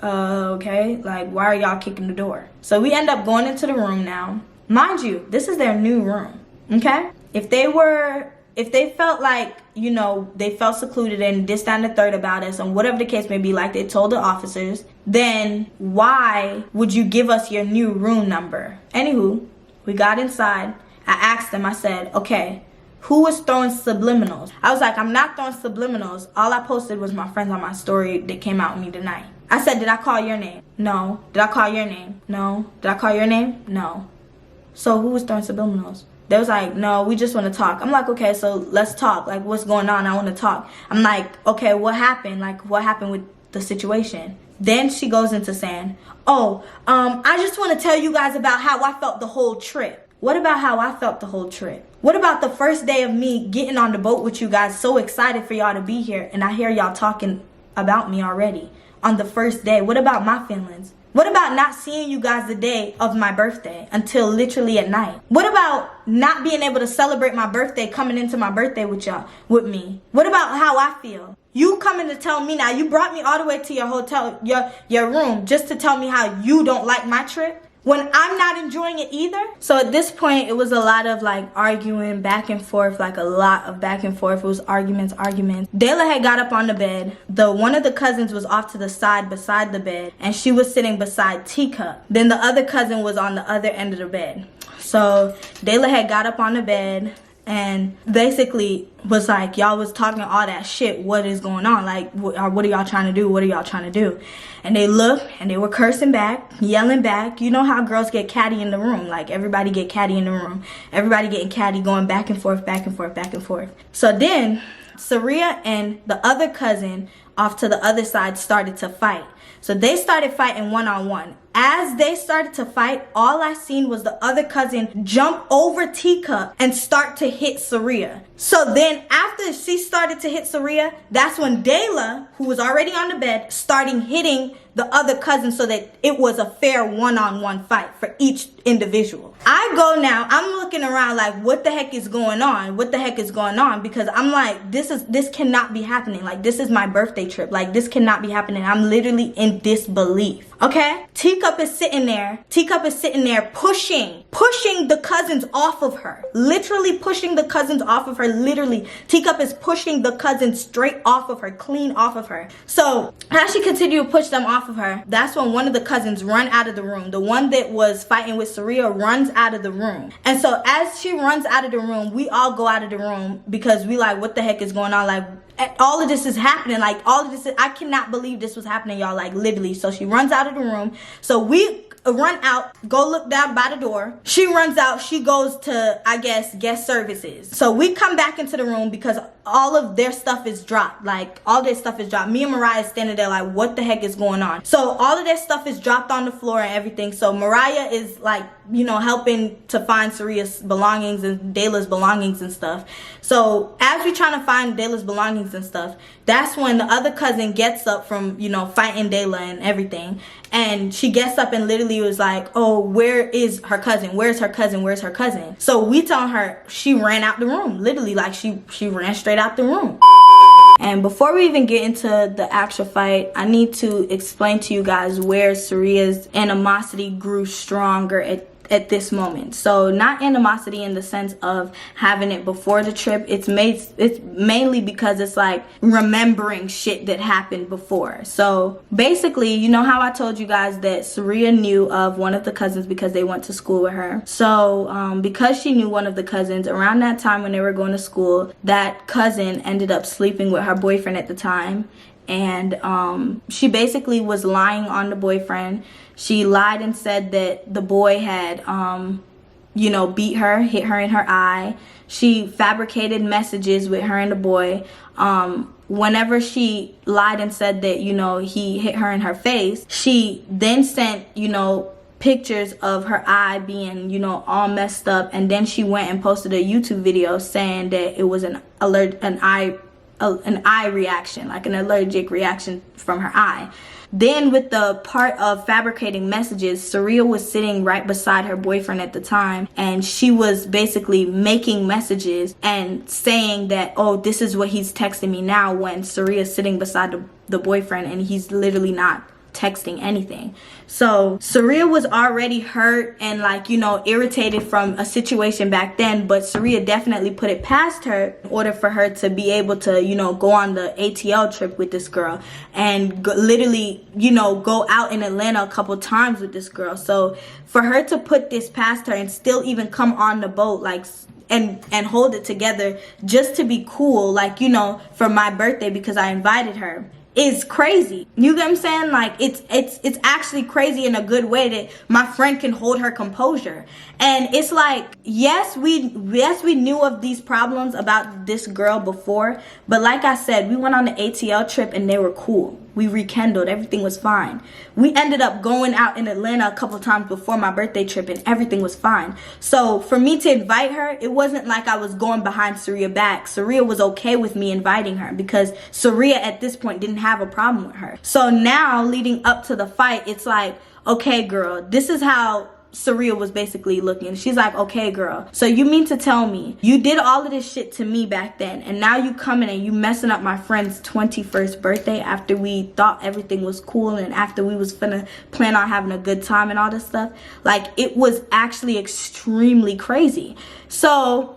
okay, like, why are y'all kicking the door? So we end up going into the room now. Mind you, this is their new room, okay? If they were If they felt like, you know, they felt secluded and this, that, and the third about us, and whatever the case may be, like they told the officers, then why would you give us your new room number? Anywho, we got inside. I asked them, I said, okay, who was throwing subliminals? I was like, I'm not throwing subliminals. All I posted was my friends on my story that came out with me tonight. I said, did I call your name? No. Did I call your name? No. Did I call your name? No. So who was throwing subliminals? They was like, no, we just want to talk. I'm like, okay, so let's talk. Like, what's going on? I want to talk. I'm like, okay, what happened? Like, what happened with the situation? Then she goes into saying, oh, I just want to tell you guys about how I felt the whole trip. What about how I felt the whole trip? What about the first day of me getting on the boat with you guys, so excited for y'all to be here, and I hear y'all talking about me already on the first day? What about my feelings? What about not seeing you guys the day of my birthday until literally at night? What about not being able to celebrate my birthday, coming into my birthday with y'all, with me? What about how I feel? You coming to tell me now, you brought me all the way to your hotel, your room, just to tell me how you don't like my trip? When I'm not enjoying it either? So at this point, it was a lot of like arguing back and forth, like a lot of back and forth. It was arguments. Dayla had got up on the bed. One of the cousins was off to the side beside the bed, and she was sitting beside Teacup. Then the other cousin was on the other end of the bed. So Dayla had got up on the bed and basically was like, y'all was talking all that shit. What is going on? Like, what are y'all trying to do? What are y'all trying to do? And they looked and they were cursing back, yelling back. You know how girls get catty in the room. Like, everybody get catty in the room. Everybody getting catty, going back and forth, back and forth, back and forth. So then Saria and the other cousin off to the other side started to fight. So they started fighting one-on-one. As they started to fight, all I seen was the other cousin jump over Teacup and start to hit Saria. So then after she started to hit Saria, that's when Dayla, who was already on the bed, started hitting the other cousin so that it was a fair one-on-one fight for each individual. I go now, I'm looking around like, what the heck is going on? What the heck is going on? Because I'm like, this cannot be happening. Like, this is my birthday trip. Like, this cannot be happening. I'm literally in disbelief. Okay? Teacup is sitting there pushing the cousins off of her. Literally pushing the cousins off of her. Literally. Teacup is pushing the cousins straight off of her, clean off of her. So as she continued to push them off of her, that's when one of the cousins run out of the room. The one that was fighting with Saria runs out of the room. And so as she runs out of the room, we all go out of the room because we like, what the heck is going on? Like, all of this is happening. Like, all of this I cannot believe this was happening, y'all. Like, literally. So she runs out of the room. So we run out, go look down by the door. She runs out. She goes to, I guess, guest services. So we come back into the room because all of their stuff is dropped. Like, all their stuff is dropped. Me and Mariah standing there like, what the heck is going on? So all of their stuff is dropped on the floor and everything. So Mariah is like, you know, helping to find Saria's belongings and Dayla's belongings and stuff. So as we trying to find Dayla's belongings and stuff, that's when the other cousin gets up from, you know, fighting Dayla and everything. And she gets up and literally was like, oh, where is her cousin? Where's her cousin? Where's her cousin? So we telling her she ran out the room. Literally, like, she ran straight out the room. And before we even get into the actual fight, I need to explain to you guys where Saria's animosity grew stronger at this moment. So not animosity in the sense of having it before the trip. It's mainly because it's like remembering shit that happened before. So basically, you know how I told you guys that Saria knew of one of the cousins because they went to school with her. So because she knew one of the cousins, around that time when they were going to school, that cousin ended up sleeping with her boyfriend at the time. And she basically was lying on the boyfriend. She lied and said that the boy had, you know, beat her, hit her in her eye. She fabricated messages with her and the boy. Whenever she lied and said that, you know, he hit her in her face, she then sent, you know, pictures of her eye being, you know, all messed up. And then she went and posted a YouTube video saying that it was an eye reaction, like an allergic reaction from her eye. Then with the part of fabricating messages, Saria was sitting right beside her boyfriend at the time, and she was basically making messages and saying that, oh, this is what he's texting me now, when Saria's sitting beside the boyfriend and he's literally not texting anything. So Saria was already hurt and like, you know, irritated from a situation back then, but Saria definitely put it past her in order for her to be able to, you know, go on the ATL trip with this girl and literally, you know, go out in Atlanta a couple times with this girl. So for her to put this past her and still even come on the boat, like, and hold it together just to be cool, like, you know, for my birthday because I invited her, is crazy. You get what I'm saying? Like, it's actually crazy in a good way that my friend can hold her composure. And it's like, yes, we knew of these problems about this girl before, but like I said, we went on the ATL trip and they were cool. We rekindled, everything was fine. We ended up going out in Atlanta a couple times before my birthday trip and everything was fine. So for me to invite her, it wasn't like I was going behind Saria back. Saria was okay with me inviting her because Saria at this point didn't have a problem with her. So now leading up to the fight, it's like, okay girl, this is how Saria was basically looking. She's like, okay girl, so you mean to tell me you did all of this shit to me back then and now you coming and you messing up my friend's 21st birthday after we thought everything was cool and after we was finna plan on having a good time and all this stuff? Like, it was actually extremely crazy. So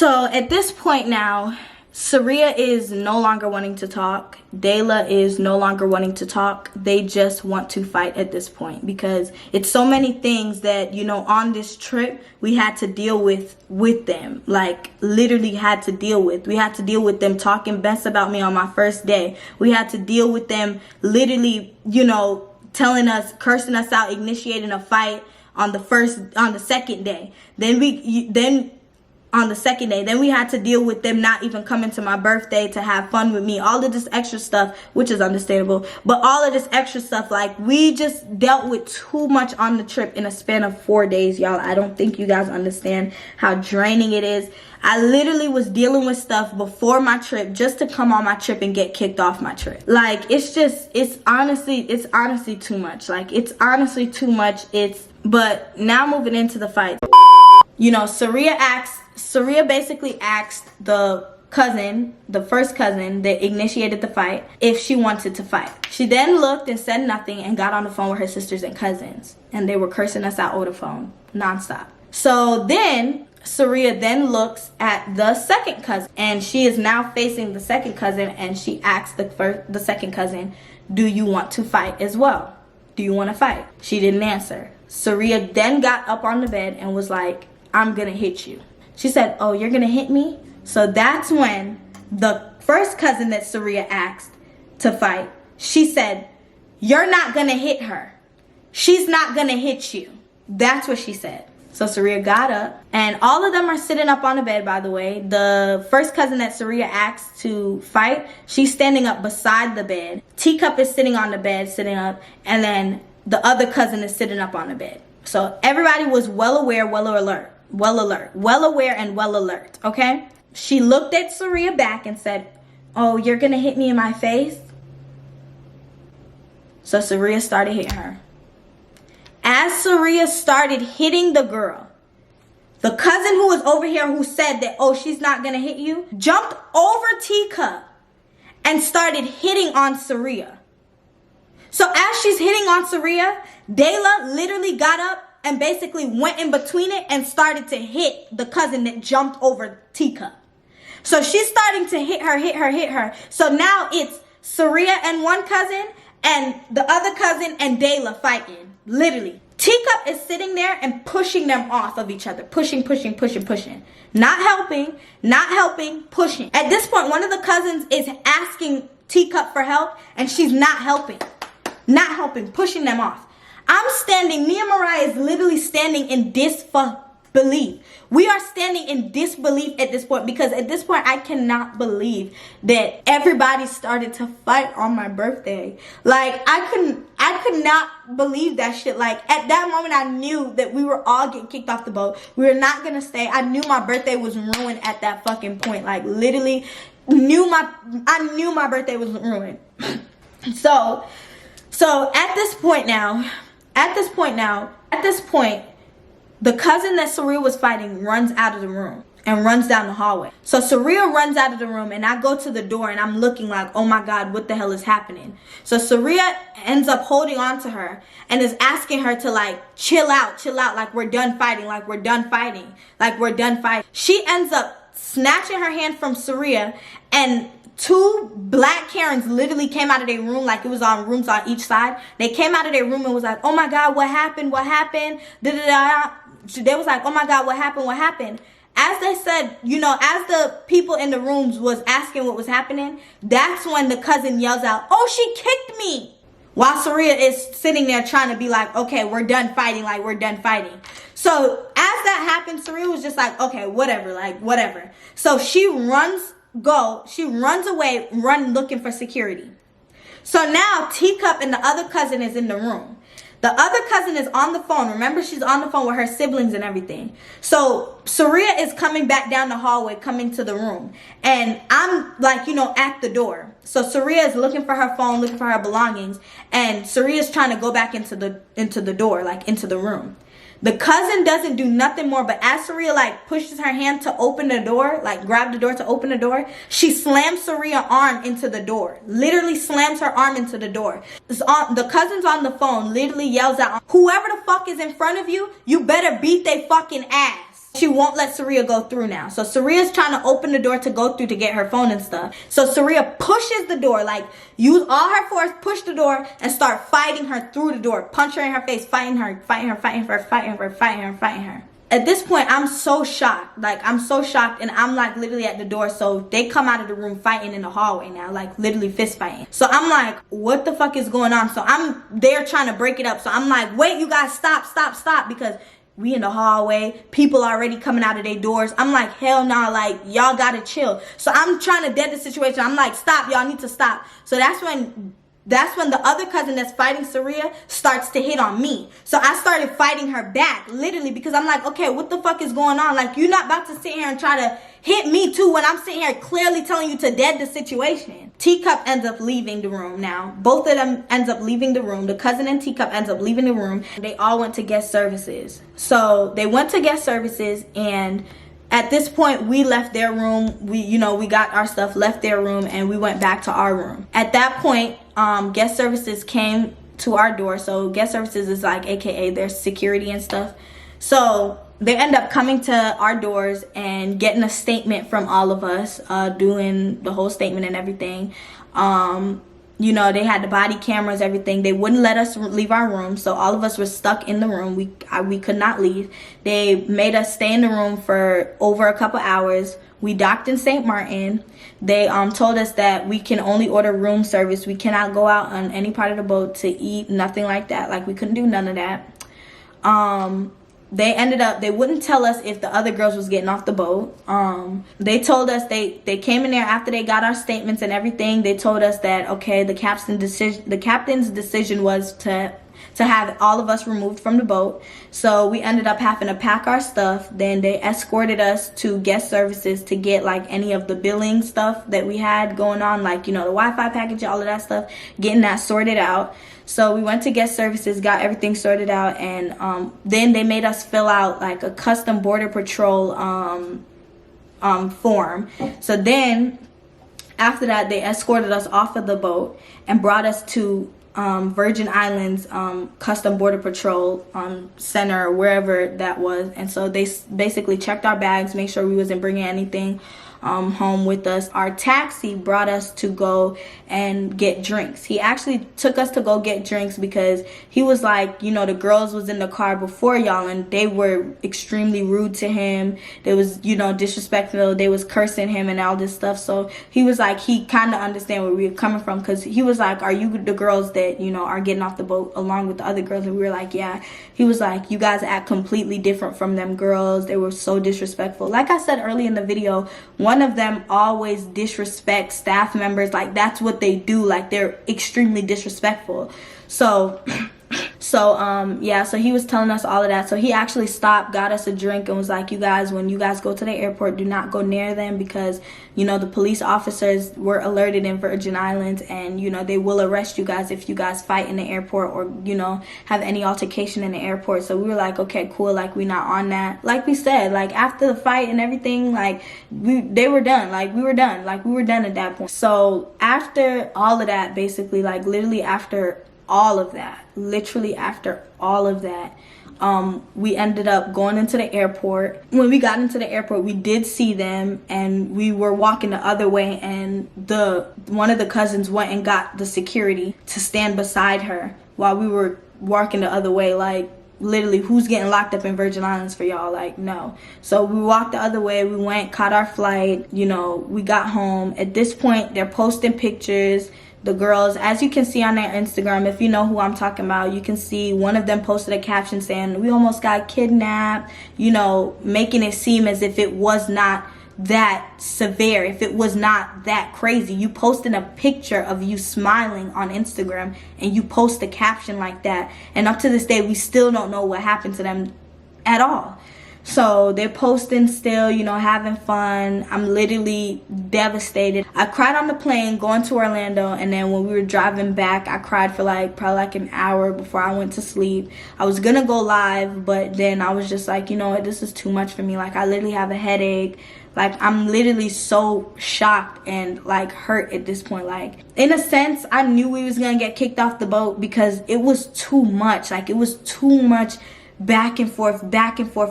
at this point now, Saria is no longer wanting to talk. Dayla is no longer wanting to talk. They just want to fight at this point because it's so many things that, you know, on this trip we had to deal with them. Like, literally had to deal with. We had to deal with them talking best about me on my first day. We had to deal with them literally, you know, telling us, cursing us out, initiating a fight on the second day. On the second day, then we had to deal with them not even coming to my birthday to have fun with me, all of this extra stuff, which is understandable, but all of this extra stuff, like, we just dealt with too much on the trip in a span of 4 days, y'all. I don't think you guys understand how draining it is. I literally was dealing with stuff before my trip just to come on my trip and get kicked off my trip. Like, it's honestly too much. Like, it's honestly too much. But now moving into the fight, you know, Saria basically asked the first cousin that initiated the fight, if she wanted to fight. She then looked and said nothing and got on the phone with her sisters and cousins. And they were cursing us out over the phone nonstop. So then Saria then looks at the second cousin and she is now facing the second cousin and she asked the second cousin, do you want to fight as well? Do you want to fight? She didn't answer. Saria then got up on the bed and was like, I'm gonna hit you. She said, oh, you're gonna hit me? So that's when the first cousin that Saria asked to fight, she said, you're not gonna hit her. She's not gonna hit you. That's what she said. So Saria got up and all of them are sitting up on the bed, by the way. The first cousin that Saria asked to fight, she's standing up beside the bed. Teacup is sitting on the bed, sitting up, and then the other cousin is sitting up on the bed. So everybody was well aware and well alert, okay? She looked at Saria back and said, oh, you're gonna hit me in my face? So Saria started hitting her. As Saria started hitting the girl, the cousin who was over here who said that, oh, she's not gonna hit you, jumped over Teacup and started hitting on Saria. So as she's hitting on Saria, Dayla literally got up and basically went in between it and started to hit the cousin that jumped over Teacup. So she's starting to hit her. So now it's Saria and one cousin and the other cousin and Dayla fighting. Literally. Teacup is sitting there and pushing them off of each other. Pushing. Not helping, pushing. At this point, one of the cousins is asking Teacup for help and she's not helping, pushing them off. Me and Mariah is literally standing in disbelief. We are standing in disbelief at this point because at this point I cannot believe that everybody started to fight on my birthday. Like, I could not believe that shit. Like, at that moment I knew that we were all getting kicked off the boat. We were not gonna stay. I knew my birthday was ruined at that fucking point. Like, literally I knew my birthday was ruined. So at this point, the cousin that Saria was fighting runs out of the room. and runs down the hallway. So Saria runs out of the room, and I go to the door, and I'm looking like, oh my God, what the hell is happening? So Saria ends up holding on to her and is asking her to like chill out, like we're done fighting, like we're done fighting, like we're done fighting. She ends up snatching her hand from Saria, and two black Karens literally came out of their room, like it was on rooms on each side. They came out of their room and was like, oh my God, what happened? What happened? They was like, oh my God, what happened? What happened? As they said, you know, as the people in the rooms was asking what was happening, that's when the cousin yells out, oh, she kicked me. While Saria is sitting there trying to be like, okay, we're done fighting, like we're done fighting. So as that happened, Saria was just like, okay, whatever, like whatever. So she runs away, looking for security. So now Teacup and the other cousin is in the room. The other cousin is on the phone. Remember, she's on the phone with her siblings and everything. So Saria is coming back down the hallway, coming to the room. And I'm like, you know, at the door. So Saria is looking for her phone, looking for her belongings. And Saria is trying to go back into the door, like into the room. The cousin doesn't do nothing more, but as Saria like pushes her hand to open the door, like grab the door to open the door, she slams Saria's arm into the door. Literally slams her arm into the door. The cousin's on the phone, literally yells out, whoever the fuck is in front of you, you better beat they fucking ass. She won't let Saria go through now. So Saria's trying to open the door to go through to get her phone and stuff. So Saria pushes the door, like use all her force, push the door and start fighting her through the door. Punch her in her face, fighting her. At this point, I'm so shocked. Like, I'm so shocked, and I'm like literally at the door. So they come out of the room fighting in the hallway now, like literally fist fighting. So I'm like, what the fuck is going on? So I'm there trying to break it up. So I'm like, wait, you guys, stop, because we in the hallway, people already coming out of their doors. I'm like, hell nah, like, y'all gotta chill. So I'm trying to dead the situation. I'm like, stop, y'all need to stop. So that's when the other cousin that's fighting Saria starts to hit on me. So I started fighting her back, literally, because I'm like, okay, what the fuck is going on? Like, you're not about to sit here and try to hit me too when I'm sitting here clearly telling you to dead the situation. Teacup ends up leaving the room now. Both of them ends up leaving the room. The cousin and Teacup ends up leaving the room. They all went to guest services. So they went to guest services, and at this point we left their room. We got our stuff, left their room, and we went back to our room. At that point, guest services came to our door. So guest services is like AKA their security and stuff. So they end up coming to our doors and getting a statement from all of us, doing the whole statement and everything. You know, they had the body cameras, everything. They wouldn't let us leave our room, so all of us were stuck in the room. We could not leave. They made us stay in the room for over a couple hours. We docked in St. Martin. They told us that we can only order room service. We cannot go out on any part of the boat to eat, nothing like that. Like, we couldn't do none of that. They wouldn't tell us if the other girls was getting off the boat. They told us they came in there after they got our statements and everything. They told us that, okay, the captain's decision was to have all of us removed from the boat. So we ended up having to pack our stuff. Then they escorted us to guest services to get like any of the billing stuff that we had going on, like, you know, the Wi-Fi package, all of that stuff, getting that sorted out. So we went to guest services, got everything sorted out, and then they made us fill out like a custom Border Patrol form. So then after that, they escorted us off of the boat and brought us to Virgin Islands Custom Border Patrol center, or wherever that was. And so they basically checked our bags, make sure we wasn't bringing anything home with us. Our taxi brought us to go and get drinks. He actually took us to go get drinks because he was like, you know, the girls was in the car before y'all and they were extremely rude to him. They was, you know, disrespectful. They was cursing him and all this stuff. So he was like, he kind of understand where we were coming from, because he was like, are you the girls that, you know, are getting off the boat along with the other girls? And we were like, yeah. He was like, you guys act completely different from them girls. They were so disrespectful. Like I said earlier in the video, one of them always disrespects staff members. Like, that's what they do. Like, they're extremely disrespectful. So So yeah, so he was telling us all of that. So he actually stopped, got us a drink, and was like, you guys, when you guys go to the airport, do not go near them, because you know the police officers were alerted in Virgin Islands, and you know they will arrest you guys if you guys fight in the airport or you know have any altercation in the airport. So we were like, okay, cool, like we not on that. Like we said, like after the fight and everything, like they were done, like we were done at that point. So after all of that, basically, like literally after all of that, we ended up going into the airport. When we got into the airport, we did see them, and we were walking the other way, and one of the cousins went and got the security to stand beside her while we were walking the other way. Like literally, who's getting locked up in Virgin Islands for y'all? Like, no. So we walked the other way, we went, caught our flight, you know, we got home. At this point, they're posting pictures. The girls, as you can see on their Instagram, if you know who I'm talking about, you can see one of them posted a caption saying, we almost got kidnapped, you know, making it seem as if it was not that severe, if it was not that crazy. You posted a picture of you smiling on Instagram and you post a caption like that, and up to this day we still don't know what happened to them at all. So they're posting still, you know, having fun. I'm literally devastated. I cried on the plane going to Orlando, and then when we were driving back, I cried for probably like an hour before I went to sleep. I was gonna go live, but then I was just like, you know what, this is too much for me. Like, I literally have a headache. Like, I'm literally so shocked and like hurt at this point. Like, in a sense, I knew we was gonna get kicked off the boat because it was too much. Like, it was too much back and forth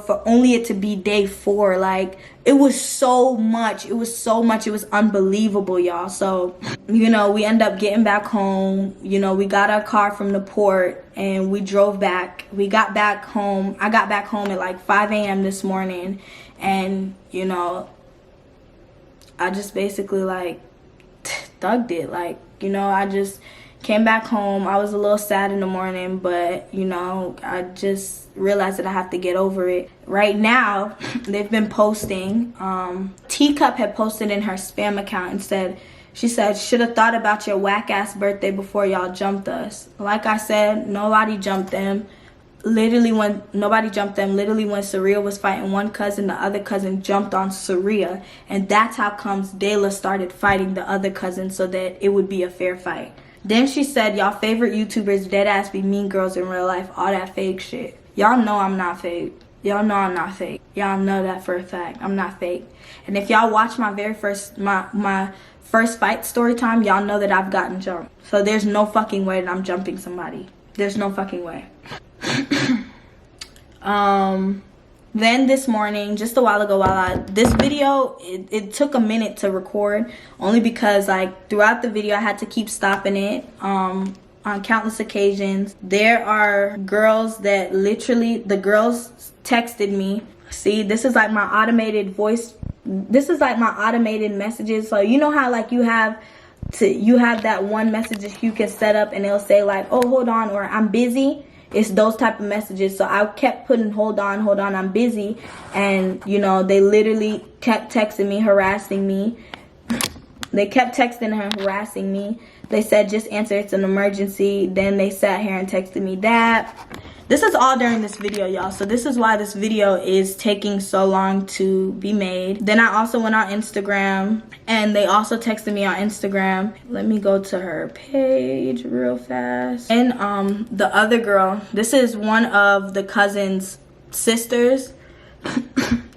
for only it to be day 4. Like, it was so much. It was unbelievable, y'all. So, you know, we end up getting back home. You know, we got our car from the port and we drove back. We got back home. I got back home at like 5 a.m. this morning, and you know, I just basically like thugged it. Like, you know, I just came back home. I was a little sad in the morning, but you know, I just realized that I have to get over it. Right now, they've been posting. Teacup had posted in her spam account and said, she said, should have thought about your whack ass birthday before y'all jumped us. Like I said, nobody jumped them. Literally when Saria was fighting one cousin, the other cousin jumped on Saria, and that's how comes Dayla started fighting the other cousin so that it would be a fair fight. Then she said, y'all favorite YouTubers dead ass be mean girls in real life, all that fake shit. Y'all know I'm not fake. Y'all know I'm not fake. Y'all know that for a fact. I'm not fake. And if y'all watch my very first my first fight story time, y'all know that I've gotten jumped. So there's no fucking way that I'm jumping somebody. There's no fucking way. Then this morning, just a while ago, this video, it took a minute to record, only because like throughout the video I had to keep stopping it on countless occasions. There are girls that literally, the girls texted me. See, this is like my automated voice, this is like my automated messages. So you know how like you have that one message that you can set up and it'll say like, oh, hold on, or I'm busy. It's those type of messages. So I kept putting hold on, I'm busy. And you know, they literally kept texting me, harassing me. They kept texting her, harassing me. They said, just answer, it's an emergency. Then they sat here and texted me that. This is all during this video, y'all. So this is why this video is taking so long to be made. Then I also went on Instagram and they also texted me on Instagram. Let me go to her page real fast. And the other girl, this is one of the cousin's sisters.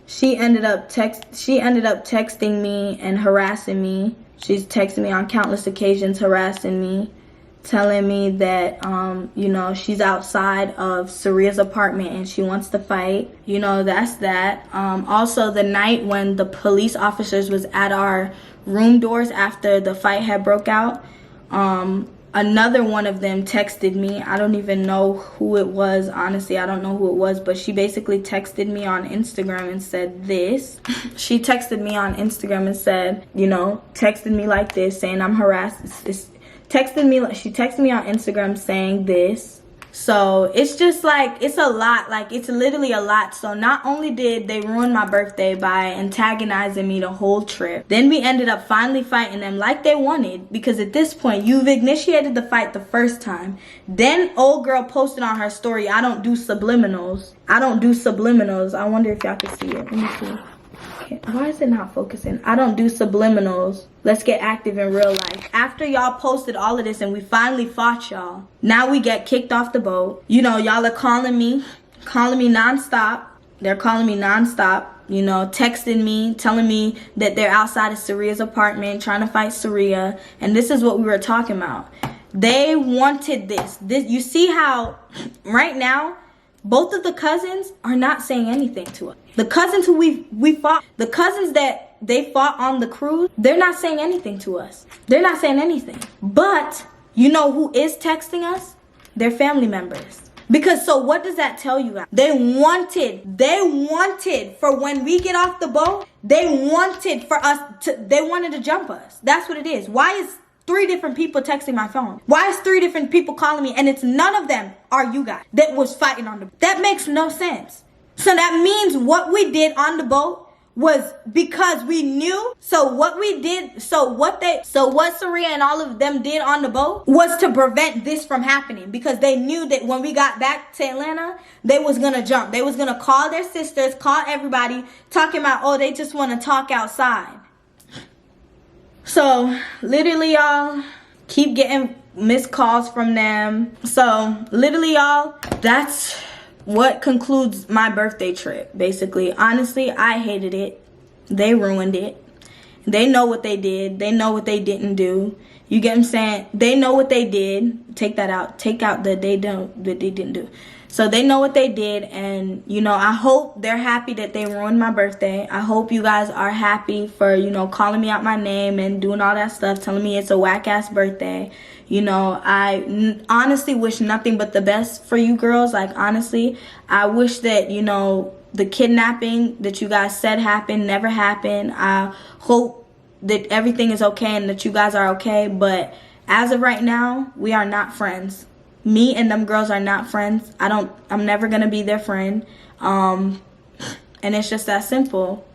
She ended up texting me and harassing me. She's texting me on countless occasions, harassing me, telling me that, you know, she's outside of Saria's apartment and she wants to fight. You know, that's that. Also, the night when the police officers was at our room doors after the fight had broke out, another one of them texted me. I don't even know who it was. Honestly, I don't know who it was, but she basically texted me on Instagram and said this. She texted me on Instagram and said, you know, texted me like this, saying I'm harassed. She texted me on Instagram saying this. So it's just like, it's a lot. Like, it's literally a lot. So not only did they ruin my birthday by antagonizing me the whole trip, then we ended up finally fighting them like they wanted, because at this point you've initiated the fight the first time. Then old girl posted on her story, I don't do subliminals. I don't do subliminals. I wonder if y'all can see it. Let me see. Why is it not focusing? I don't do subliminals. Let's get active in real life. After y'all posted all of this and we finally fought y'all, now we get kicked off the boat. You know, y'all are calling me nonstop. They're calling me nonstop, you know, texting me, telling me that they're outside of Saria's apartment trying to fight Saria. And this is what we were talking about. They wanted this. You see how right now both of the cousins are not saying anything to us. The cousins who we fought, the cousins that they fought on the cruise, they're not saying anything to us. They're not saying anything. But you know who is texting us? Their family members. Because so what does that tell you guys? They wanted for when we get off the boat, they wanted to jump us. That's what it is. Why is 3 different people texting my phone? Why is 3 different people calling me and it's none of them are you guys that was fighting on the boat? That makes no sense. So that means what we did on the boat was because we knew. So what Saria and all of them did on the boat was to prevent this from happening, because they knew that when we got back to Atlanta, they was gonna jump. They was gonna call their sisters, call everybody, talking about, oh, they just want to talk outside. So literally, y'all, keep getting missed calls from them. So literally, y'all, that's what concludes my birthday trip, basically. Honestly, I hated it. They ruined it. They know what they did. They know what they didn't do. You get what I'm saying? They know what they did. Take that out. Take out the they didn't do. So they know what they did, and, you know, I hope they're happy that they ruined my birthday. I hope you guys are happy for, you know, calling me out my name and doing all that stuff, telling me it's a whack-ass birthday. You know, I honestly wish nothing but the best for you girls. Like, honestly, I wish that, you know, the kidnapping that you guys said happened never happened. I hope that everything is okay and that you guys are okay. But as of right now, we are not friends. Me and them girls are not friends. I'm never gonna be their friend. And it's just that simple.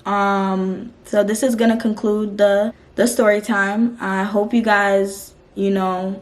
So this is gonna conclude the story time. I hope you guys, you know,